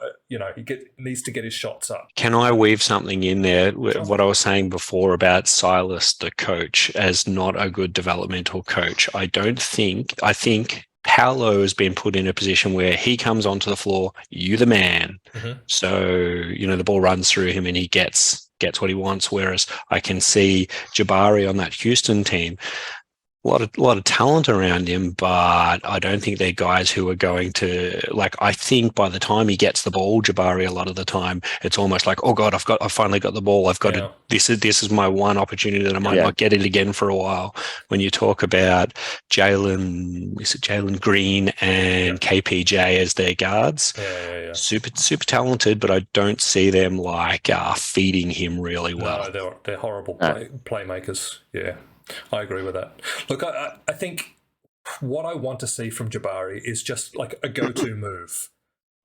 Needs to get his shots up. Can I weave something in there? Sure. What I was saying before about Silas, the coach, as not a good developmental coach. I think Paolo has been put in a position where he comes onto the floor, you the man. Mm-hmm. So, the ball runs through him and he gets what he wants. Whereas I can see Jabari on that Houston team. A lot of talent around him, but I don't think they're guys who are going to, like, I think by the time he gets the ball, Jabari, a lot of the time, it's almost like, oh God, I've finally got the ball. I've got to, this is my one opportunity that I might not get it again for a while. When you talk about Jalen Green and KPJ as their guards, super talented, but I don't see them like feeding him really well. No, they're horrible playmakers. Yeah. I agree with that. Look, I think what I want to see from Jabari is just like a go-to move,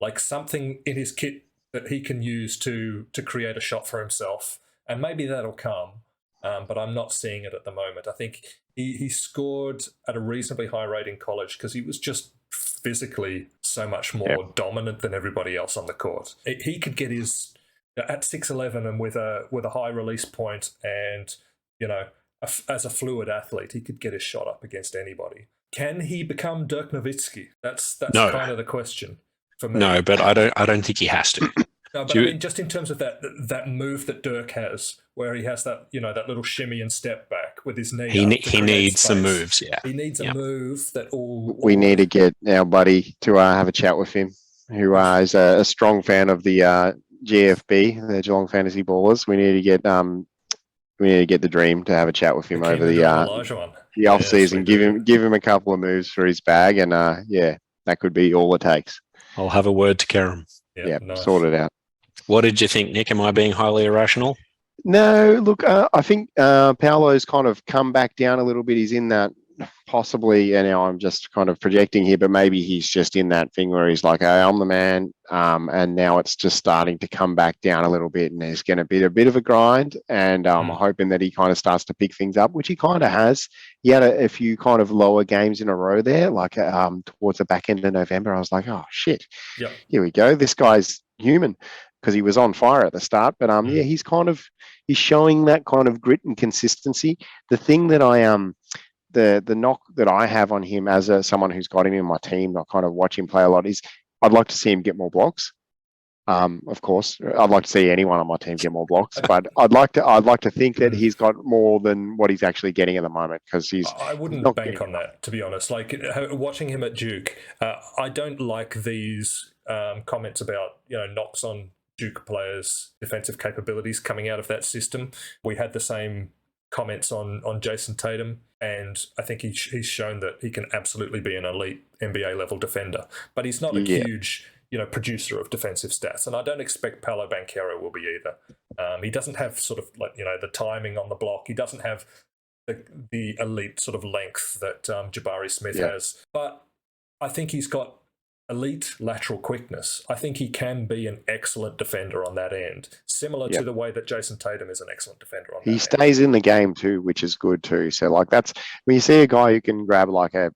like something in his kit that he can use to create a shot for himself, and maybe that'll come. But I'm not seeing it at the moment. I think he scored at a reasonably high rate in college because he was just physically so much more dominant than everybody else on the court. He could get his at 6'11" and with a high release point, and as a fluid athlete, he could get his shot up against anybody. Can he become Dirk Nowitzki? That's kind of the question for me. No, but I don't think he has to. No, but I mean, just in terms of that move that Dirk has, where he has that that little shimmy and step back with his knee. He needs some moves. Yeah, he needs a move that all. We need to get our buddy to have a chat with him, who is a strong fan of the GFB, the Geelong Fantasy Ballers. We need to get the Dream to have a chat with him over the off season. Give him a couple of moves for his bag, and that could be all it takes. I'll have a word to Kerem. Yeah, nice. Sort it out. What did you think, Nick? Am I being highly irrational? No, look, I think Paolo's kind of come back down a little bit. He's in that possibly, and now I'm just kind of projecting here, but maybe he's just in that thing where he's like, hey, I'm the man, and now it's just starting to come back down a little bit, and there's going to be a bit of a grind, and I'm hoping that he kind of starts to pick things up, which he kind of has. He had a few kind of lower games in a row there, like towards the back end of November. I was like, oh, shit, here we go. This guy's human, because he was on fire at the start, but he's showing that kind of grit and consistency. The thing that the knock that I have on him as someone who's got him in my team, I kind of watch him play a lot, is I'd like to see him get more blocks. Of course, I'd like to see anyone on my team get more blocks, but I'd like to think that he's got more than what he's actually getting at the moment, because I wouldn't bank on that, to be honest. Like watching him at Duke, I don't like these comments about knocks on Duke players' defensive capabilities coming out of that system. We had the same comments on Jason Tatum, and I think he's shown that he can absolutely be an elite NBA level defender, but he's not a huge producer of defensive stats, and I don't expect Paolo Banchero will be either. He doesn't have sort of like the timing on the block. He doesn't have the elite sort of length that Jabari Smith has, but I think he's got elite lateral quickness. I think he can be an excellent defender on that end, similar to the way that Jason Tatum is an excellent defender on that end. He stays in the game too, which is good too. So like that's when you see a guy who can grab like a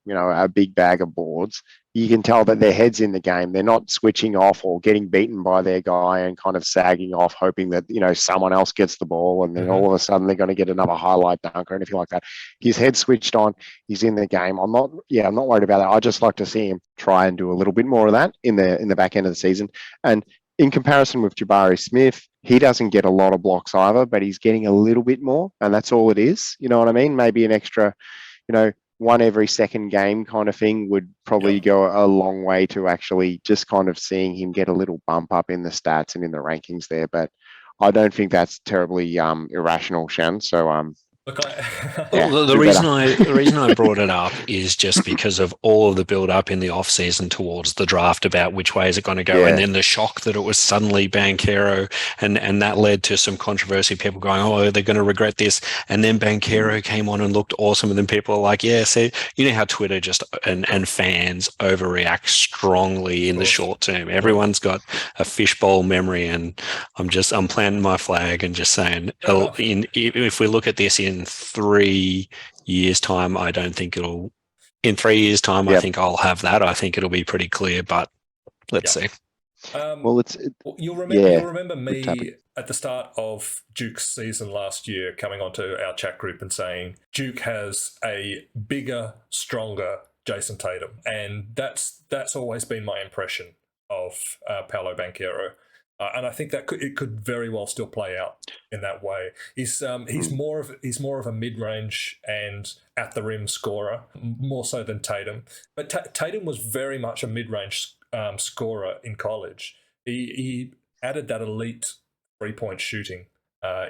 big bag of boards, you can tell that their head's in the game. They're not switching off or getting beaten by their guy and kind of sagging off, hoping that someone else gets the ball and then all of a sudden they're going to get another highlight dunk or anything like that. His head's switched on. He's in the game. I'm not worried about that. I just like to see him try and do a little bit more of that in the back end of the season. And in comparison with Jabari Smith, he doesn't get a lot of blocks either, but he's getting a little bit more, and that's all it is. You know what I mean? Maybe an extra, one every second game kind of thing would probably go a long way to actually just kind of seeing him get a little bump up in the stats and in the rankings there. But I don't think that's terribly irrational, Shan. So look, the reason I brought it up is just because of all of the build up in the off season towards the draft about which way is it going to go, and then the shock that it was suddenly Banchero, and that led to some controversy. People going, oh, they're going to regret this, and then Banchero came on and looked awesome, and then people are like, yeah, see, how Twitter just and fans overreact strongly in the short term. Everyone's got a fishbowl memory, and I'm planting my flag and just saying, if we look at this in 3 years' time, in 3 years' time, I think I'll have that. I think it'll be pretty clear, but Let's see. Well, You'll remember good topic. me at the start of Duke's season last year coming onto our chat group and saying Duke has a bigger, stronger Jason Tatum, and that's always been my impression of Paolo Banchero. And I think that it could very well still play out in that way. He's more of a mid-range and at the rim scorer, more so than Tatum. But Tatum was very much a mid-range scorer in college. He added that elite three-point shooting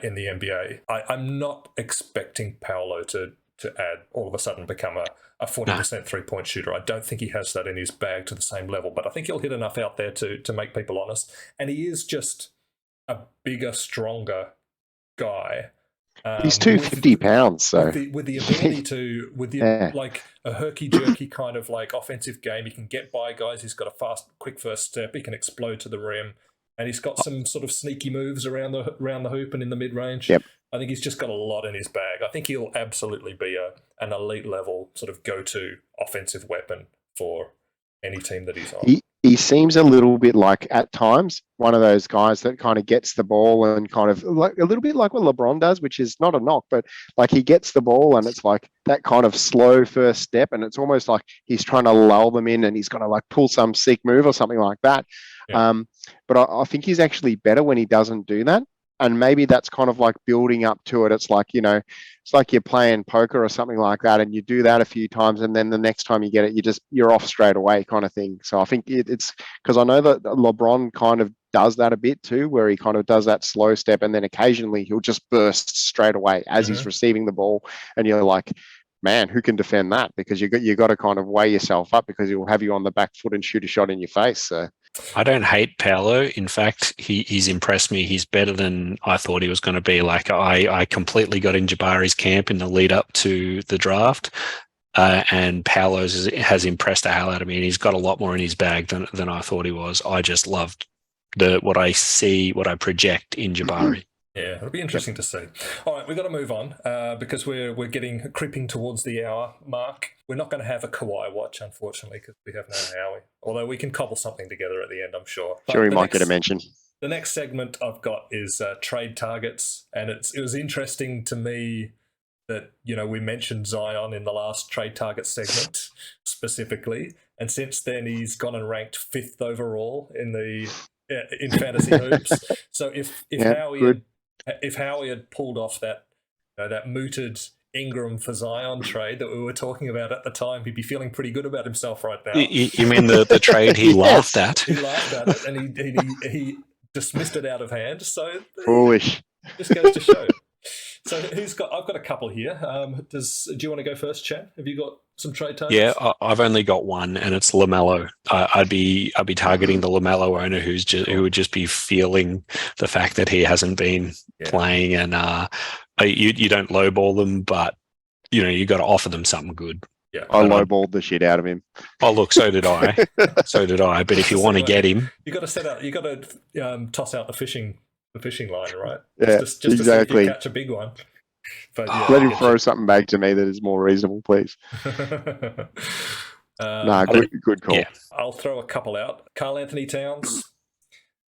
in the NBA. I'm not expecting Paolo to add all of a sudden become a 40% three-point shooter. I don't think he has that in his bag to the same level, but I think he'll hit enough out there to make people honest. And he is just a bigger, stronger guy. He's 250 pounds, so with the ability to like a herky-jerky kind of like offensive game, he can get by guys. He's got a fast, quick first step. He can explode to the rim, and he's got some sort of sneaky moves around the hoop and in the mid-range. Yep. I think he's just got a lot in his bag. I think he'll absolutely be an elite level sort of go-to offensive weapon for any team that he's on. He seems a little bit like, at times, one of those guys that kind of gets the ball and kind of like a little bit like what LeBron does, which is not a knock, but like he gets the ball and it's like that kind of slow first step, and it's almost like he's trying to lull them in and he's going to like pull some sick move or something like that. Yeah. But I think he's actually better when he doesn't do that. And maybe that's kind of like building up to it. It's like, it's like you're playing poker or something like that, and you do that a few times, and then the next time you get it, you're off straight away kind of thing. So I think it's because I know that LeBron kind of does that a bit too, where he kind of does that slow step, and then occasionally he'll just burst straight away as he's receiving the ball, and you're like, man, who can defend that? Because you got to kind of weigh yourself up, because he'll have you on the back foot and shoot a shot in your face. So I don't hate Paolo. In fact, he's impressed me. He's better than I thought he was going to be. Like I completely got in Jabari's camp in the lead up to the draft, and Paolo's has impressed the hell out of me, and he's got a lot more in his bag than I thought he was. I just loved what I project in Jabari. Yeah, it'll be interesting to see. All right, we've got to move on because we're creeping towards the hour mark. We're not going to have a Kawhi watch, unfortunately, because we have no Howie. Although we can cobble something together at the end, I'm sure. Sure, he might get a mention. The next segment I've got is trade targets, and it was interesting to me that we mentioned Zion in the last trade target segment specifically, and since then he's gone and ranked 5th overall in fantasy hoops. So if Howie had pulled off that that mooted Ingram for Zion trade that we were talking about at the time, he'd be feeling pretty good about himself right now. You mean the trade he laughed at? He laughed at it, and he dismissed it out of hand. So foolish. Just goes to show. So I've got a couple here. Do you want to go first, Shan? Have you got some trade targets? Yeah, I've only got one, and it's LaMelo. I'd be targeting the LaMelo owner who would just be feeling the fact that he hasn't been playing, and you don't lowball them, but you got to offer them something good. Yeah, I lowballed the shit out of him. Oh, look, so did I. But if you want to get him, you got to toss out the fishing line, right? Yeah, just exactly. To see if you catch a big one. But let him throw something back to me that is more reasonable, please. Good call. Yeah. I'll throw a couple out. Karl Anthony Towns,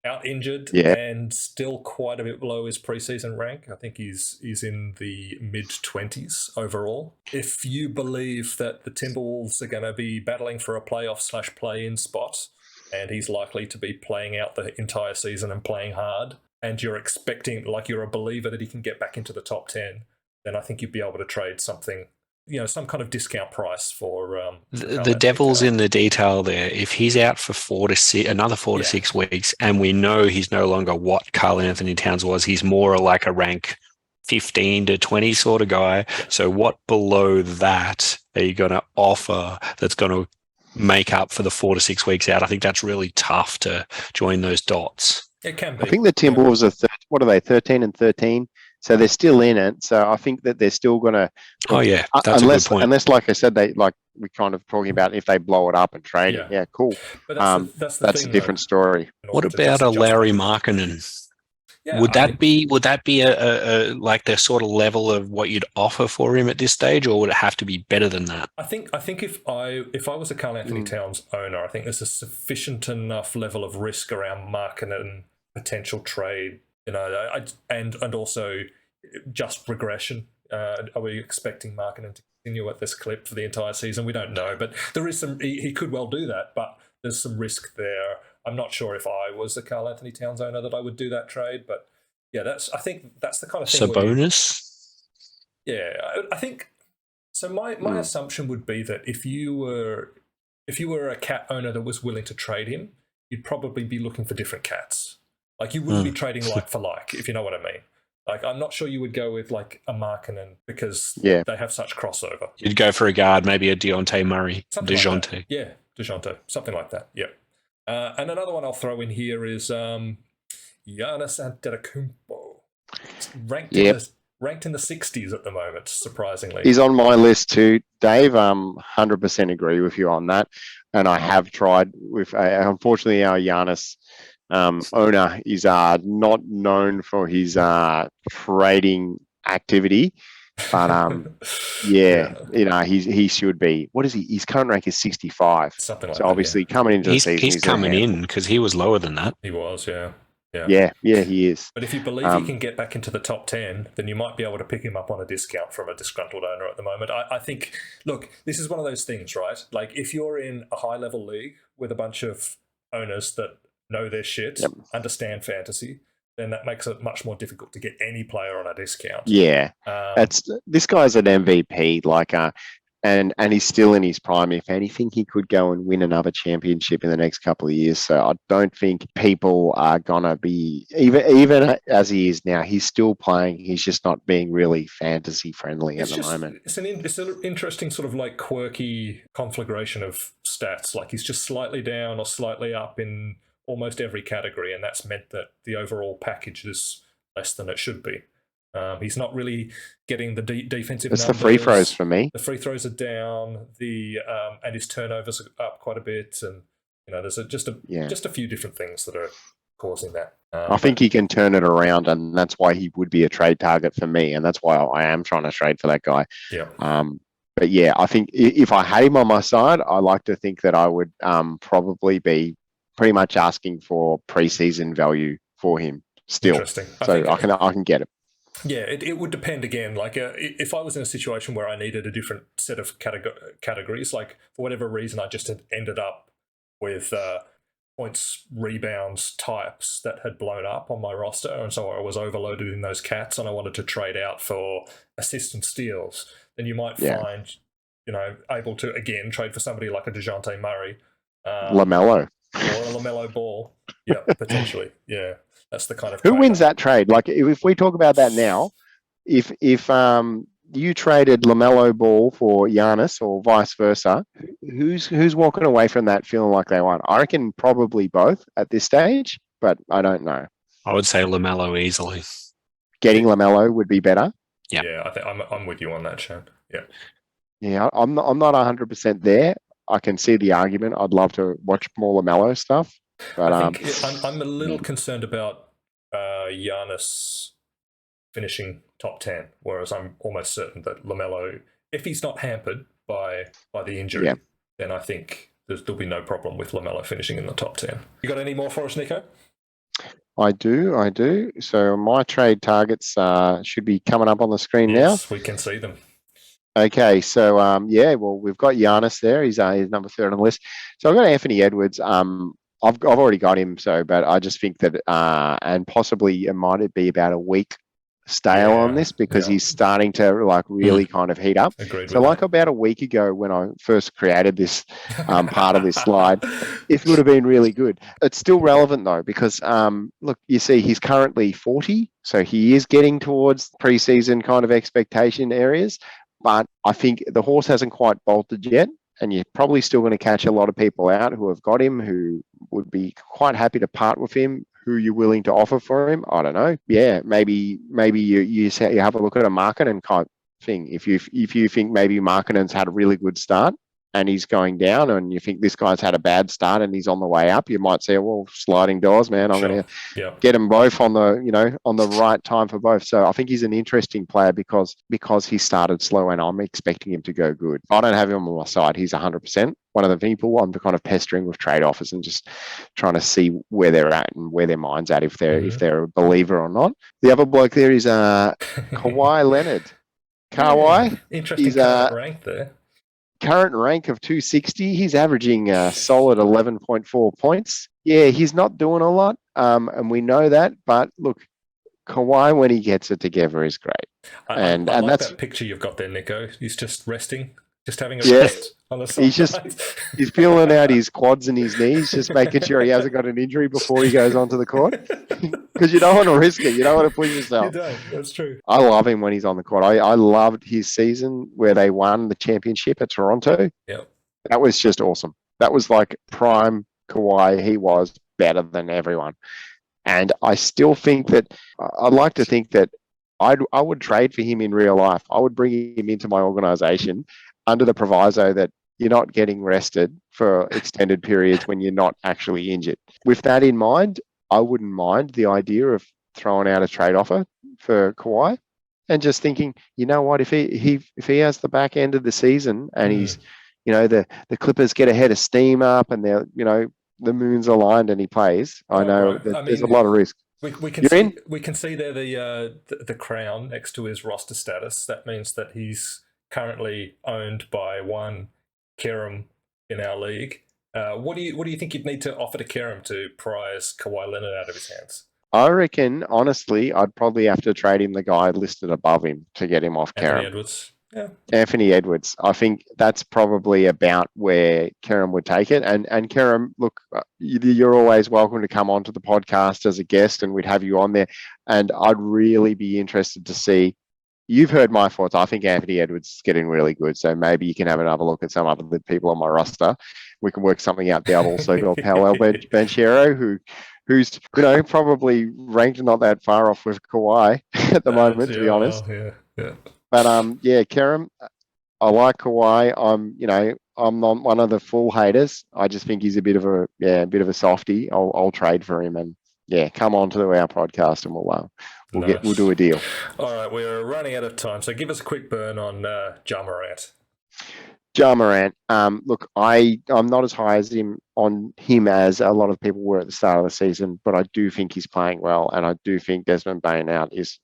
out injured, and still quite a bit below his preseason rank. I think he's in the mid-20s overall. If you believe that the Timberwolves are going to be battling for a playoff/play-in spot, and he's likely to be playing out the entire season and playing hard, and you're expecting, like you're a believer that he can get back into the top 10, then I think you'd be able to trade something, some kind of discount price for the devil's in the detail there. If he's out for 4 to 6, another 4 to 6 weeks, and we know he's no longer what Karl Anthony Towns was, he's more like a rank 15 to 20 sort of guy. So what below that are you going to offer that's going to make up for the 4 to 6 weeks out? I think that's really tough to join those dots. It can be. I think the Timberwolves are 13 and 13, so they're still in it. So I think that they're still going to. Oh yeah, that's a good point. Unless, like I said, we're kind of talking about if they blow it up and trade it. Yeah, cool. But that's a different story. What about a Larry Markkinen? Yeah, would that be a like the sort of level of what you'd offer for him at this stage, or would it have to be better than that? I think if I was a Karl Anthony Towns owner, I think there's a sufficient enough level of risk around market and potential trade, and also just regression. Are we expecting Markkanen to continue at this clip for the entire season? We don't know, but there is some. He could well do that, but there's some risk there. I'm not sure if I was a Karl Anthony Towns owner that I would do that trade, but yeah, I think that's the kind of thing. Sabonis? I think so. My assumption would be that if you were a cat owner that was willing to trade him, you'd probably be looking for different cats. Like you wouldn't be trading like for like, if you know what I mean. Like I'm not sure you would go with like a Markkanen because they have such crossover. You'd go for a guard, maybe a Dejounte Murray. DeJounte. Like yeah, DeJounte. Something like that. Yeah. And another one I'll throw in here is Giannis Antetokounmpo. Ranked in the 60s at the moment, surprisingly. He's on my list too, Dave. 100% agree with you on that. And I have tried with, unfortunately, our Giannis owner is not known for his trading activity. But he should be. What is he? His current rank is 65. Something like so that, obviously coming into the season, he's coming in because he was lower than that. He was, yeah. Yeah, he is. But if you believe he can get back into the top 10, then you might be able to pick him up on a discount from a disgruntled owner at the moment. I think, look, this is one of those things, right? Like if you're in a high-level league with a bunch of owners that know their shit, understand fantasy, then that makes it much more difficult to get any player on a discount. Yeah, this guy's an MVP, and he's still in his prime. If anything, he could go and win another championship in the next couple of years. So I don't think people are gonna be even as he is now. He's still playing. He's just not being really fantasy friendly at the moment. It's an interesting sort of like quirky conflagration of stats. Like he's just slightly down or slightly up in almost every category, and that's meant that the overall package is less than it should be. He's not really getting the defensive numbers. It's the free throws for me. The free throws are down, and his turnovers are up quite a bit, and there's just a few different things that are causing that. I think he can turn it around, and that's why he would be a trade target for me, and that's why I am trying to trade for that guy. Yeah. But yeah, I think if I had him on my side, I like to think that I would probably be pretty much asking for preseason value for him still. Interesting. I can get it. Yeah, it would depend again. Like if I was in a situation where I needed a different set of categories, like for whatever reason I just had ended up with points, rebounds, types that had blown up on my roster, and so I was overloaded in those cats and I wanted to trade out for assists and steals, then you might find, able to, again, trade for somebody like a DeJounte Murray. LaMelo. Or a LaMelo Ball. Yeah, potentially. Yeah. That's the kind of who wins that trade. Like if we talk about that now, if you traded LaMelo Ball for Giannis or vice versa, who's walking away from that feeling like they won? I reckon probably both at this stage, but I don't know. I would say LaMelo easily. Getting LaMelo would be better. Yeah, I think I'm with you on that, Shan. Yeah. Yeah, I'm not 100% there. I can see the argument. I'd love to watch more LaMelo stuff. But I'm a little concerned about Giannis finishing top 10, whereas I'm almost certain that LaMelo, if he's not hampered by the injury, then I think there'll be no problem with LaMelo finishing in the top 10. You got any more for us, Nico? I do. So my trade targets should be coming up on the screen now. Yes, we can see them. Okay, so we've got Giannis there. He's number 3 on the list. So I've got Anthony Edwards. I've already got him, but I just think that, and possibly it might be about a week stale on this because he's starting to really kind of heat up. Agreed so about a week ago when I first created this part of this slide, it would have been really good. It's still relevant though because look, you see he's currently 40, so he is getting towards preseason kind of expectation areas, but I think the horse hasn't quite bolted yet. And you're probably still going to catch a lot of people out who have got him, who would be quite happy to part with him, who you're willing to offer for him. I don't know. Yeah, maybe you have a look at a Markkanen kind of thing. If you think maybe Markkanen's had a really good start, and he's going down, and you think this guy's had a bad start and he's on the way up, you might say, well, sliding doors, man. I'm going to get them both on the right time for both. So I think he's an interesting player because he started slow, and I'm expecting him to go good. I don't have him on my side. He's 100%. One of the people I'm kind of pestering with trade offers and just trying to see where they're at and where their mind's at, if they're a believer or not. The other bloke there is Kawhi Leonard. Kawhi, interesting current rank there. Current rank of 260. He's averaging a solid 11.4 points. Yeah, he's not doing a lot, and we know that. But look, Kawhi, when he gets it together, is great. I like that's that picture you've got there, Nico. He's just resting, just having a rest on the side. He's feeling out his quads and his knees, just making sure he hasn't got an injury before he goes onto the court. Because you don't want to risk it. You don't want to push yourself. You don't. That's true. I love him when he's on the court. I loved his season where they won the championship at Toronto. Yeah, that was just awesome. That was like prime Kawhi. He was better than everyone. And I still think that I'd like to think that I would trade for him in real life. I would bring him into my organization under the proviso that you're not getting rested for extended periods when you're not actually injured. With that in mind, I wouldn't mind the idea of throwing out a trade offer for Kawhi and just thinking, you know what, if he has the back end of the season and he's, the Clippers get ahead of steam up and they're, the moon's aligned and he plays, there's a lot of risk. We can see there the crown next to his roster status. That means that he's currently owned by one Kerem in our league. What do you think you'd need to offer to Kerem to prize Kawhi Leonard out of his hands? I reckon, honestly, I'd probably have to trade him the guy listed above him to get him off Kerem. Anthony Edwards. Yeah. Anthony Edwards. I think that's probably about where Kerem would take it. And Kerem, look, you're always welcome to come onto the podcast as a guest, and we'd have you on there. And I'd really be interested to see. You've heard my thoughts. I think Anthony Edwards is getting really good. So maybe you can have another look at some other people on my roster. We can work something out there. I've also got Paolo Banchero, who's probably ranked not that far off with Kawhi at the moment, to be honest. Yeah. But Kerem, I like Kawhi. I'm not one of the full haters. I just think he's a bit of a softie. I'll trade for him, and come on to our podcast and we'll do a deal. All right, we're running out of time, so give us a quick burn on Ja Morant. Ja Morant, look, I'm not as high as on him as a lot of people were at the start of the season, but I do think he's playing well, and I do think Desmond Bain out is,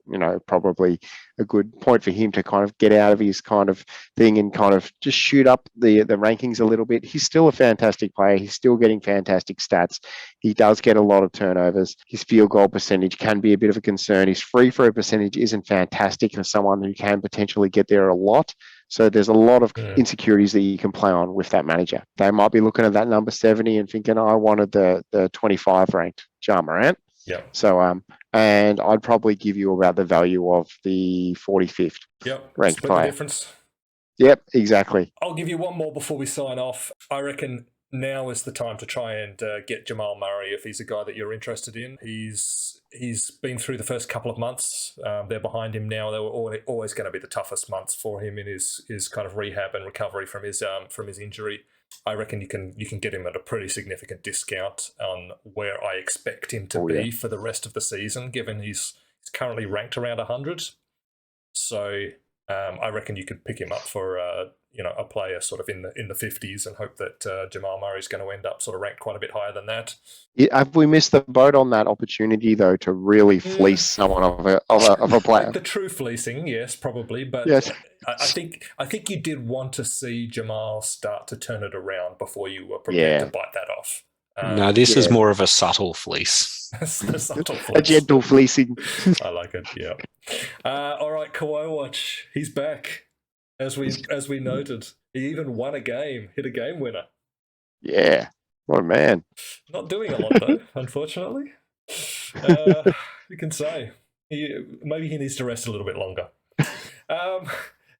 probably a good point for him to kind of get out of his kind of thing and kind of just shoot up the rankings a little bit. He's still a fantastic player. He's still getting fantastic stats. He does get a lot of turnovers. His field goal percentage can be a bit of a concern. His free throw percentage isn't fantastic for someone who can potentially get there a lot. So there's a lot of insecurities that you can play on with that manager. They might be looking at that number 70 and thinking, I wanted the 25 ranked Ja Morant. Yeah. So, and I'd probably give you about the value of the 45th ranked Split player. The difference. Yep, exactly. I'll give you one more before we sign off. I reckon now is the time to try and get Jamal Murray if he's a guy that you're interested in. He's been through the first couple of months. They're behind him now. They were always going to be the toughest months for him in his kind of rehab and recovery from his injury. I reckon you can get him at a pretty significant discount on where I expect him to be for the rest of the season, given he's currently ranked around 100. So I reckon you could pick him up for a player sort of in the 50s and hope that Jamal Murray's going to end up sort of ranked quite a bit higher than that. Have we missed the boat on that opportunity though to really fleece someone of a player? Like the true fleecing, yes, probably, but yes. I think you did want to see Jamal start to turn it around before you were prepared to bite that off. No, this is more of a subtle fleece. A gentle fleecing. I like it. Yeah. All right, Kawhi Watch. He's back. As we noted, he even won a game, hit a game winner. Yeah, what a man. Not doing a lot though, unfortunately. You can say maybe he needs to rest a little bit longer.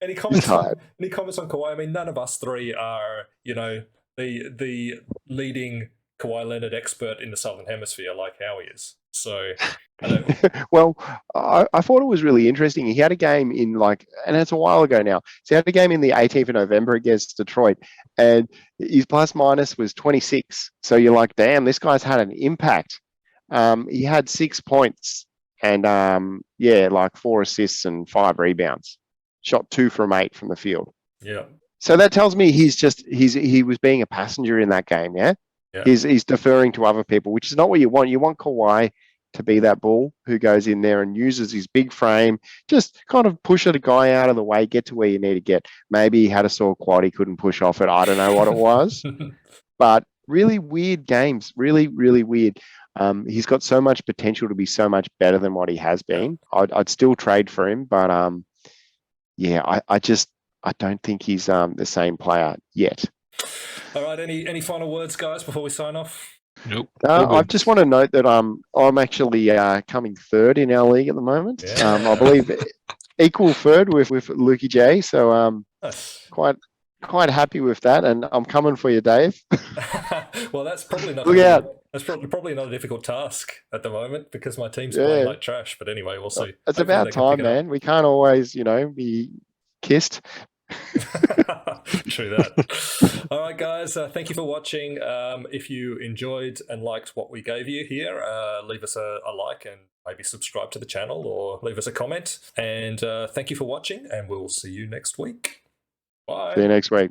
Any comments on Kawhi? I mean, none of us three are, the leading Kawhi Leonard expert in the Southern Hemisphere like how he is. So, I don't, Well, I thought it was really interesting. He had a game in and it's a while ago now. So he had a game in the 18th of November against Detroit, and his plus minus was 26. So you're like, damn, this guy's had an impact. He had 6 points and 4 assists and 5 rebounds. Shot 2 from 8 from the field. yeah. So that tells me he was being a passenger in that game. Yeah, Yeah. he's deferring to other people, which is not what you want. You want Kawhi to be that bull who goes in there and uses his big frame, just kind of push a guy out of the way, get to where you need to get. Maybe he had a sore quad, he couldn't push off it. I don't know what it was, but really weird games, really, really weird. He's got so much potential to be so much better than what he has been. I'd still trade for him, but I don't think he's the same player yet. All right, any final words, guys, before we sign off? Nope. I just want to note that I'm actually coming third in our league at the moment. Yeah. I believe equal third with Lukey J. So Nice. quite happy with that, and I'm coming for you, Dave. Well, that's probably not. Look out. That's probably not a difficult task at the moment because my team's playing like trash. But anyway, we'll see. It's Hopefully about they can time, pick it up. man. We can't always, be kissed. True that. All right, guys, thank you for watching. If you enjoyed and liked what we gave you here, leave us a like and maybe subscribe to the channel or leave us a comment. And thank you for watching, and we'll see you next week. Bye. See you next week.